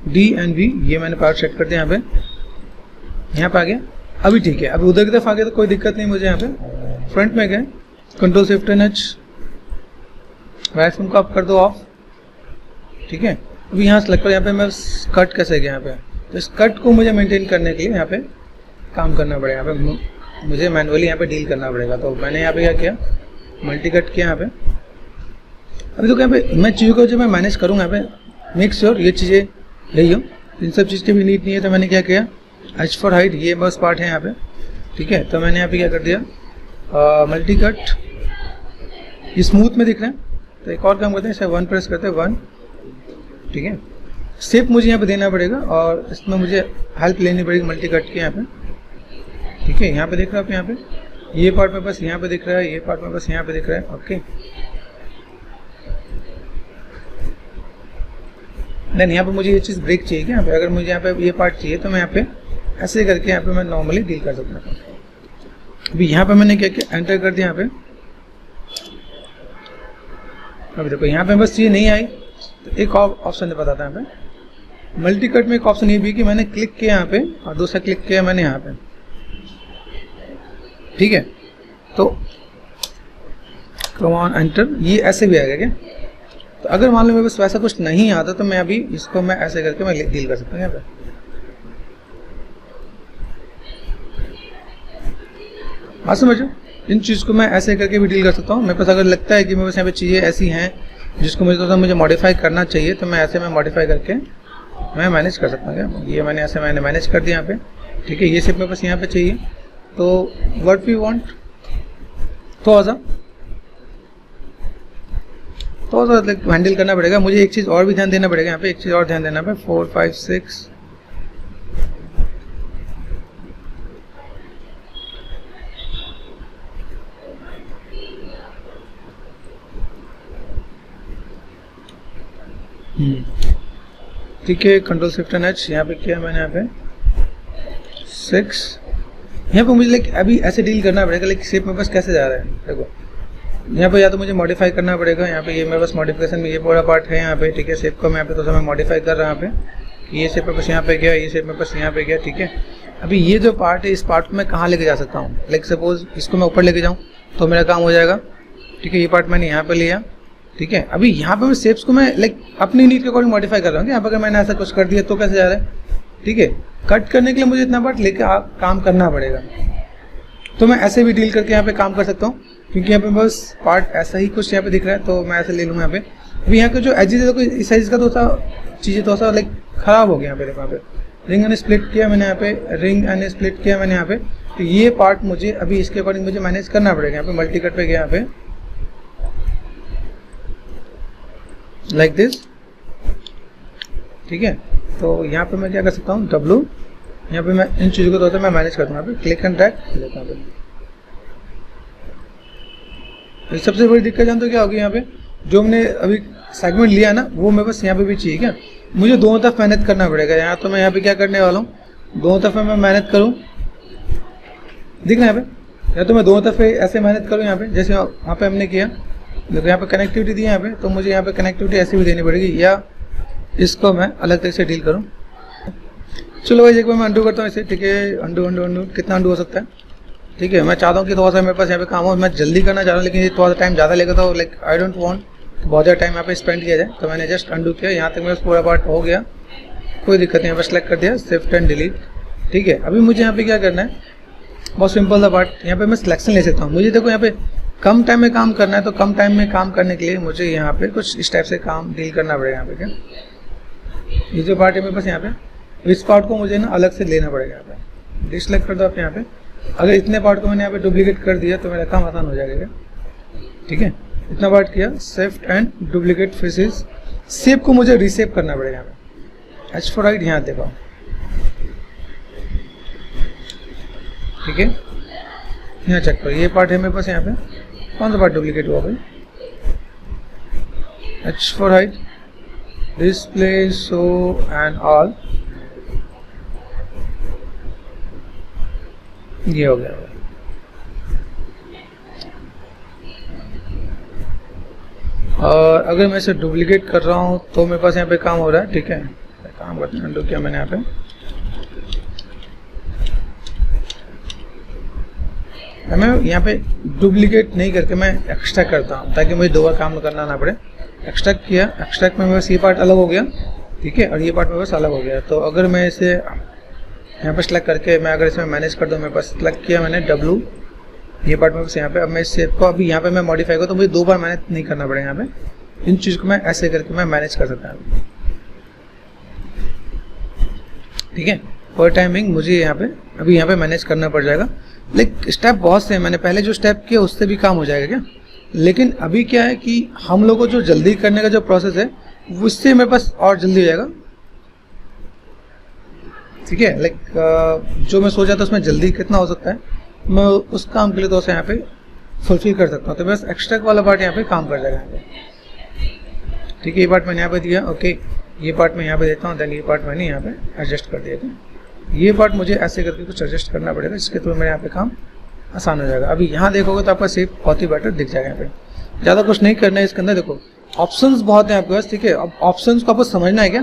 WD&V, ये मैंने पार्ट सेट कर दिया यहाँ पे आ गया। अभी ठीक है, अभी उधर की तरफ आ गया तो कोई दिक्कत नहीं मुझे। यहाँ पे फ्रंट में गए, control shift and H, wireframe को आप कर दो ऑफ। ठीक है, अभी यहाँ सेलेक्ट करो, यहाँ पे मैं कट कैसे गया यहाँ पे, तो इस कट को मुझे मेंटेन करने के लिए यहाँ पे काम करना पड़ेगा, यहाँ पे मुझे मैनुअली यहाँ पे डील करना पड़ेगा। तो मैंने यहाँ पे क्या किया, मल्टी कट किया यहाँ पे। अभी तो यहाँ पे मैं चीज़ों को जब मैं मैनेज करूँगा यहाँ पे, मेक श्योर ये चीज़ें यही हो, इन सब चीज़ की भी नीड नहीं है। तो मैंने क्या किया, एच फॉर हाइट, ये बस पार्ट है यहाँ पे। ठीक है, तो मैंने यहाँ पे क्या कर दिया, मल्टी कट, ये स्मूथ में दिख रहा है, तो एक और काम करते हैं, इसे 1 प्रेस करते हैं, 1। ठीक है, शेप मुझे यहाँ पे देना पड़ेगा और इसमें मुझे हेल्प लेनी पड़ेगी मल्टी कट के यहाँ पे। ठीक है, यहाँ पे देख रहे हो आप, यहाँ पे ये पार्ट में बस यहाँ पे दिख रहा है, ये पार्ट में बस यहाँ पे दिख रहा है। ओके, देन यहाँ पे मुझे ये चीज़ ब्रेक चाहिए, यहाँ पे अगर मुझे यहाँ पे ये पार्ट चाहिए तो मैं यहाँ पे ऐसे करके यहाँ पे मैं नॉर्मली डील कर सकता हूँ। अभी यहाँ पे मैंने क्या किया, एंटर कर दिया यहाँ पे। अभी देखो यहाँ पे बस ये नहीं आई, तो एक और ऑप्शन बताता है यहाँ पे। मल्टी कट में एक ऑप्शन ये भी कि मैंने क्लिक किया यहाँ पे और दूसरा क्लिक किया मैंने यहाँ पे। ठीक है, तो कम ऑन एंटर, ये ऐसे भी आएगा क्या। तो अगर मान लो मेरे पास वैसा कुछ नहीं आता तो मैं अभी इसको मैं ऐसे करके मैं डील कर सकता हूँ यहाँ पे। बात समझो, इन चीज़ को मैं ऐसे करके भी डील कर सकता हूँ। मेरे पास अगर लगता है कि मेरे पास यहाँ पे चीज़ें ऐसी हैं जिसको मुझे मॉडिफाई करना चाहिए, तो मैं ऐसे में मॉडिफाई करके मैं मैनेज कर सकता हूँ क्या। ये मैंने मैनेज कर दिया यहाँ पे। ठीक है, ये सिर्फ मेरे पास यहाँ पे चाहिए, तो व्हाट वी वांट, थोड़ा सा हैंडल करना पड़ेगा मुझे। एक चीज़ और भी ध्यान देना पड़ेगा यहाँ पे, एक चीज़ और ध्यान देना पे, 4 5 6 ठीक है, कंट्रोल शिफ्ट एंड एच यहाँ पे किया मैंने, यहाँ पे 6। यहाँ पे मुझे लाइक अभी ऐसे डील करना पड़ेगा, लाइक शेप में बस कैसे जा रहा है। देखो यहाँ पे या तो मुझे मॉडिफाई करना पड़ेगा, यहाँ पे ये मेरे पास मॉडिफिकेशन में ये पूरा पार्ट है यहाँ पे। ठीक है, शेप को मैं यहाँ पे तो मैं मॉडिफाई कर रहा हूँ यहाँ पे कि ये शेप में बस यहाँ पे गया, ये शेप में बस यहाँ पे गया। ठीक है, अभी ये जो पार्ट है, इस पार्ट को मैं कहाँ लेके जा सकता हूँ, लाइक सपोज इसको मैं ऊपर लेके जाऊँ तो मेरा काम हो जाएगा। ठीक है, ये पार्ट मैंने यहाँ पे लिया। ठीक है, अभी यहाँ पे मैं शेप्स को मैं लाइक अपनी नीड के अकॉर्डिंग मॉडिफाई कर रहा हूँ। यहाँ पर अगर मैंने ऐसा कुछ कर दिया तो कैसे जा रहा है। ठीक है, कट करने के लिए मुझे इतना पार्ट लेके काम करना पड़ेगा, तो मैं ऐसे भी डील करके यहाँ पे काम कर सकता हूँ, क्योंकि यहाँ पे बस पार्ट ऐसा ही कुछ यहाँ पे दिख रहा है, तो मैं ऐसे ले लूँगा यहाँ पे। अभी यहाँ का जो एजेस है, इस साइज का थोड़ा चीज़ें थोड़ा सा लाइक खराब हो गया यहाँ पे। देखो यहाँ पे रिंग एंड स्प्लिट किया मैंने, यहाँ पे रिंग एंड स्प्लिट किया मैंने यहाँ पे। तो ये पार्ट मुझे अभी इसके अकॉर्डिंग मुझे मैनेज करना पड़ेगा। यहाँ पे मल्टी कट पे गया यहाँ पे, लाइक दिस। ठीक है, तो यहाँ पे मैं क्या कर सकता हूँ, W, यहाँ पे मैं इन चीज़ों को थोड़ा सा मैं मैनेज करता हूँ। यहाँ पे क्लिक एंड ड्रैग लेता हूँ। सबसे बड़ी दिक्कत जानते हो क्या होगी, यहाँ पे जो हमने अभी सेगमेंट लिया ना, वो मेरे पास यहाँ पे भी चाहिए क्या। मुझे दोनों तरफ मेहनत करना पड़ेगा। यहाँ तो मैं यहाँ पे क्या करने वाला हूँ, दोनों तरफ मैं मेहनत करूँ, दिख रहा है यहाँ पे, या तो मैं दोनों तरफ ऐसे मेहनत करूँ यहाँ पे, जैसे वहाँ पे हमने किया। देखो यहाँ पे कनेक्टिविटी दी है यहाँ पे, तो मुझे यहाँ पे कनेक्टिविटी ऐसी भी देनी पड़ेगी, या इसको मैं अलग तरह से डील करूँ। चलो भाई एक बार मैं अंडू करता हूँ इसे। ठीक है, अंडू कितना अंडू हो सकता है। ठीक है, मैं चाहता हूँ कि थोड़ा सा मेरे पास यहाँ पे काम हो, मैं जल्दी करना चाह रहा हूँ, लेकिन ये थोड़ा सा टाइम ज़्यादा लेगा, तो लाइक आई डोंट वांट बहुत ज़्यादा टाइम यहाँ पे स्पेंड किया जाए। तो मैंने जस्ट अंडू किया, यहाँ तक मेरा पूरा पार्ट हो गया, कोई दिक्कत नहीं। यहाँ पर सेलेक्ट कर दिया, शिफ्ट एंड डिलीट। ठीक है, अभी मुझे यहाँ पे क्या करना है, बहुत सिंपल सा पार्ट। यहाँ पे मैं सिलेक्शन ले सकता हूँ। मुझे देखो यहाँ पे कम टाइम में काम करना है, तो कम टाइम में काम करने के लिए मुझे यहाँ पे कुछ इस टाइप से काम डील करना पड़ेगा। यहाँ पे क्या ये जो पार्ट है मेरे पास, यहाँ पे इस पार्ट को मुझे ना अलग से लेना पड़ेगा। यहाँ पे डिसलेक्ट कर दो आप। यहाँ पे अगर इतने पार्ट को मैंने यहाँ पे डुप्लीकेट कर दिया तो मेरा काम आसान हो जाएगा। ठीक है, इतना पार्ट किया, shift and duplicate faces. Shape को मुझे रीसेप करना पड़ेगा। यहाँ पे H4 राइट यहाँ देखो। ठीक है, यहाँ चेक करो, ये पार्ट है मेरे पास। यहाँ पे कौन सा पार्ट डुप्लीकेट हुआ भाई? H4 height, display, show and all, ये हो गया। और अगर मैं इसे डुप्लीकेट कर रहा हूँ तो मेरे पास यहाँ पे काम हो रहा है। ठीक है, काम करते हैं, किया मैंने यहाँ पे। मैं यहाँ पे डुप्लीकेट नहीं करके मैं एक्सट्रैक्ट करता हूँ ताकि मुझे दो बार काम करना ना पड़े। एक्सट्रैक्ट किया, एक्सट्रैक्ट में मेरे पास ये पार्ट अलग हो गया। ठीक है, और ये पार्ट मेरे पास अलग हो गया। तो अगर मैं इसे यहाँ पे सेलेक्ट करके मैं अगर इसमें मैनेज कर दूँ, मेरे पास सेलेक्ट किया मैंने W, ये पार्ट मेरे पास यहाँ पे। अब मैं इस शेप को अभी यहाँ पे मैं मॉडिफाई करूँ तो मुझे दो बार मैनेज नहीं करना पड़ेगा। यहाँ पे इन चीज़ को मैं ऐसे करके मैं मैनेज कर सकता हूँ। ठीक है, पर टाइमिंग मुझे यहाँ पे अभी यहाँ पे मैनेज करना पड़ जाएगा। लेकिन स्टेप बहुत से हैं, मैंने पहले जो स्टेप किया उससे भी काम हो जाएगा क्या। लेकिन अभी क्या है कि हम लोग को जो जल्दी करने का जो प्रोसेस है उससे मेरे पास और जल्दी हो जाएगा। ठीक है, लाइक जो मैं सोचा था उसमें जल्दी कितना हो सकता है, मैं उस काम के लिए तो उसे यहाँ पे फुलफिल कर सकता हूँ। तो बस एक्सट्रैक्ट वाला पार्ट यहाँ पे काम कर जाएगा यहाँ पे। ठीक है, ये पार्ट मैंने यहाँ पे दिया। ओके, ये पार्ट मैं यहाँ पे देता हूँ, देन ये पार्ट मैंने यहाँ पे एडजस्ट कर दिया था। ये पार्ट मुझे ऐसे करके कुछ एडजस्ट करना पड़ेगा, जिसके थ्रू मेरे यहाँ पे काम आसान हो जाएगा। अभी यहाँ देखोगे तो आपका शेप बहुत ही बेटर दिख जाएगा। यहाँ पे ज़्यादा कुछ नहीं करना है इसके अंदर। देखो ऑप्शंस बहुत हैं आपके पास। ठीक है, अब ऑप्शंस को आपको समझना है क्या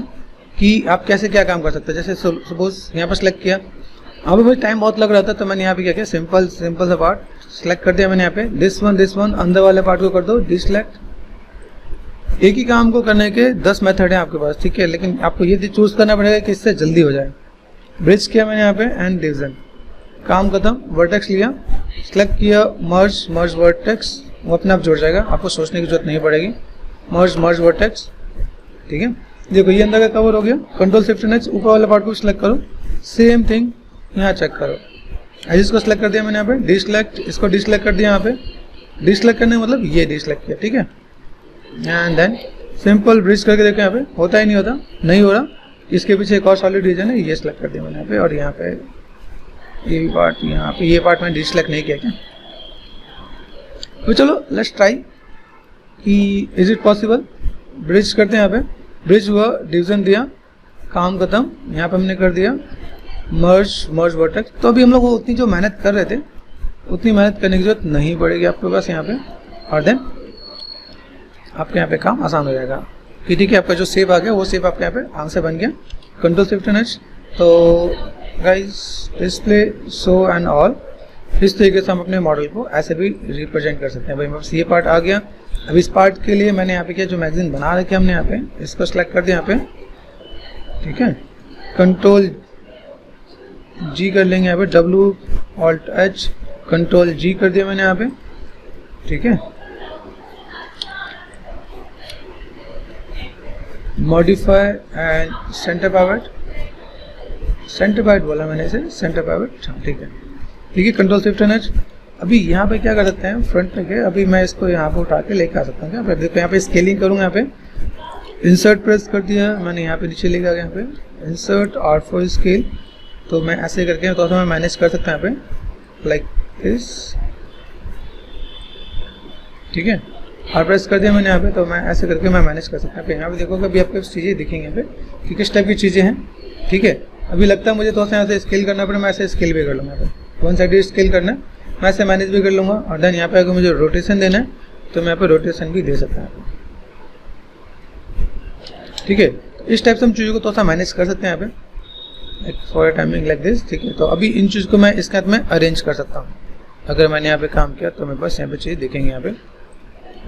कि आप कैसे क्या काम कर सकते हैं। जैसे सपोज यहाँ पर सेलेक्ट किया, अभी मुझे टाइम बहुत लग रहा था तो मैंने यहाँ पे क्या किया, सिंपल सा पार्ट सेलेक्ट कर दिया मैंने। यहाँ पे दिस वन अंदर वाले पार्ट को कर दो डिसलेक्ट। एक ही काम को करने के 10 मेथड हैं आपके पास। ठीक है, लेकिन आपको ये चूज करना पड़ेगा कि इससे जल्दी हो जाए। ब्रिज किया मैंने यहाँ पे एंड डिवीजन, काम खत्म। वर्टेक्स लिया, सेलेक्ट किया, मर्ज वर्टेक्स, वो अपने आप जुड़ जाएगा, आपको सोचने की जरूरत नहीं पड़ेगी। मर्ज वर्टेक्स। ठीक है, देखो ये अंदर का कवर हो गया। कंट्रोल शिफ्ट एंड एच, ऊपर वाले पार्ट को सिलेक्ट करो। सेम थिंग यहाँ चेक करो, एजिस को सिलेक्ट कर दिया मैंने यहाँ पे, डिसलेक्ट, इसको डिसलेक्ट कर दिया यहाँ पे। डिसलेक्ट करने का मतलब ये डिसलेक्ट किया। ठीक है, एंड देन सिंपल ब्रिज करके देखो यहाँ पे होता ही नहीं होता, नहीं हो रहा। इसके पीछे एक और सॉलिड रीजन है, ये सिलेक्ट कर दिया मैंने यहाँ पे। और यहाँ पे ये पार्ट, यहाँ पे ये पार्ट मैंने डिसलेक्ट नहीं किया क्या। तो चलो लेट्स ट्राई कि इज इट पॉसिबल। ब्रिज करते हैं यहाँ पे, ब्रिज हुआ, डिवीजन दिया, काम खत्म। यहाँ पे हमने कर दिया मर्ज वर्टेक्स। तो अभी हम लोग उतनी जो मेहनत कर रहे थे उतनी मेहनत करने की जरूरत नहीं पड़ेगी आपके पास यहाँ पे। और देन आपके यहाँ पे काम आसान हो जाएगा कि ठीक है, आपका जो सेव आ गया वो सेव आपके यहाँ पे आंसर बन गया। Control shift and H. तो guys display, show and all, इस तरीके से हम अपने मॉडल को ऐसे भी रिप्रेजेंट कर सकते हैं। भाई बस ये पार्ट आ गया। अब इस पार्ट के लिए मैंने यहाँ पे किया, जो मैगजीन बना रखे हमने यहाँ पे, इसको सेलेक्ट कर दिया यहाँ पे। ठीक है, कंट्रोल जी कर लेंगे यहाँ पे, W Alt H, control G कर दिया मैंने यहाँ पे। ठीक है, मॉडिफाई एंड सेंटर पाइवट बोला मैंने इसे, सेंटर पाइवट। ठीक है, ठीक है, कंट्रोल शिफ्ट एंड एच। अभी यहाँ पे क्या कर सकते हैं, फ्रंट में गए, अभी मैं इसको यहाँ पे उठा के लेके आ सकता हूँ क्या। देखो यहाँ पे स्केलिंग करूँगा, यहाँ पे इंसर्ट प्रेस कर दिया मैंने, यहाँ पे नीचे लेके आ गया, यहाँ पे इंसर्ट और फॉर स्केल। तो मैं ऐसे करके तो मैं मैनेज कर सकता हूँ यहाँ पे लाइक दिस। ठीक है, और प्रेस कर दिया मैंने यहाँ पे, तो मैं ऐसे करके मैं मैनेज कर सकता हूँ। यहाँ पे देखोगे अभी आपको चीज़ें दिखेंगी यहाँ पे कि किस टाइप की चीज़ें हैं। ठीक है, अभी लगता है मुझे थोड़ा सा यहाँ से स्केल करना पड़े, मैं ऐसे स्केल भी कर लूँगा। यहाँ पे वन साइड स्केल करना है, मैं ऐसे मैनेज भी कर लूँगा। और देन यहाँ पे अगर मुझे रोटेशन देना है तो मैं यहाँ पे रोटेशन भी दे सकता हूँ। ठीक है, इस टाइप से हम चीज़ों को थोड़ा सा मैनेज कर सकते हैं यहाँ पे फॉर टाइमिंग लाइक दिस। ठीक है, तो अभी इन चीज़ को मैं इसके हाथ में अरेंज कर सकता हूँ। अगर मैंने यहाँ पे काम किया तो मेरे पास यहाँ पे चीज़ दिखेंगे। यहाँ पे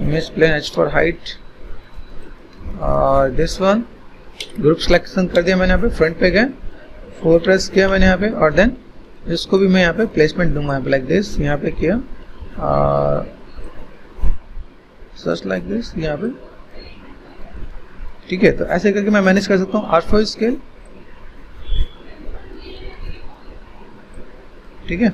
इमेज प्लेन H4 हाइट और दिस वन, ग्रुप सिलेक्शन कर दिया मैंने यहाँ पे, फ्रंट पे गए, 4 प्रेस किया मैंने यहाँ पे। और देन इसको भी मैं यहाँ पे प्लेसमेंट दूंगा, यहाँ पे लाइक दिस, यहाँ पे किया जस्ट लाइक दिस यहाँ पे, ठीक है। तो ऐसे करके मैं मैनेज कर सकता हूँ R4 स्केल, ठीक है।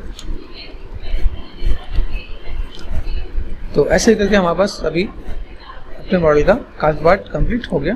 तो ऐसे करके हमारे पास अभी अपने मॉडल का कास्ट पार्ट कंप्लीट हो गया।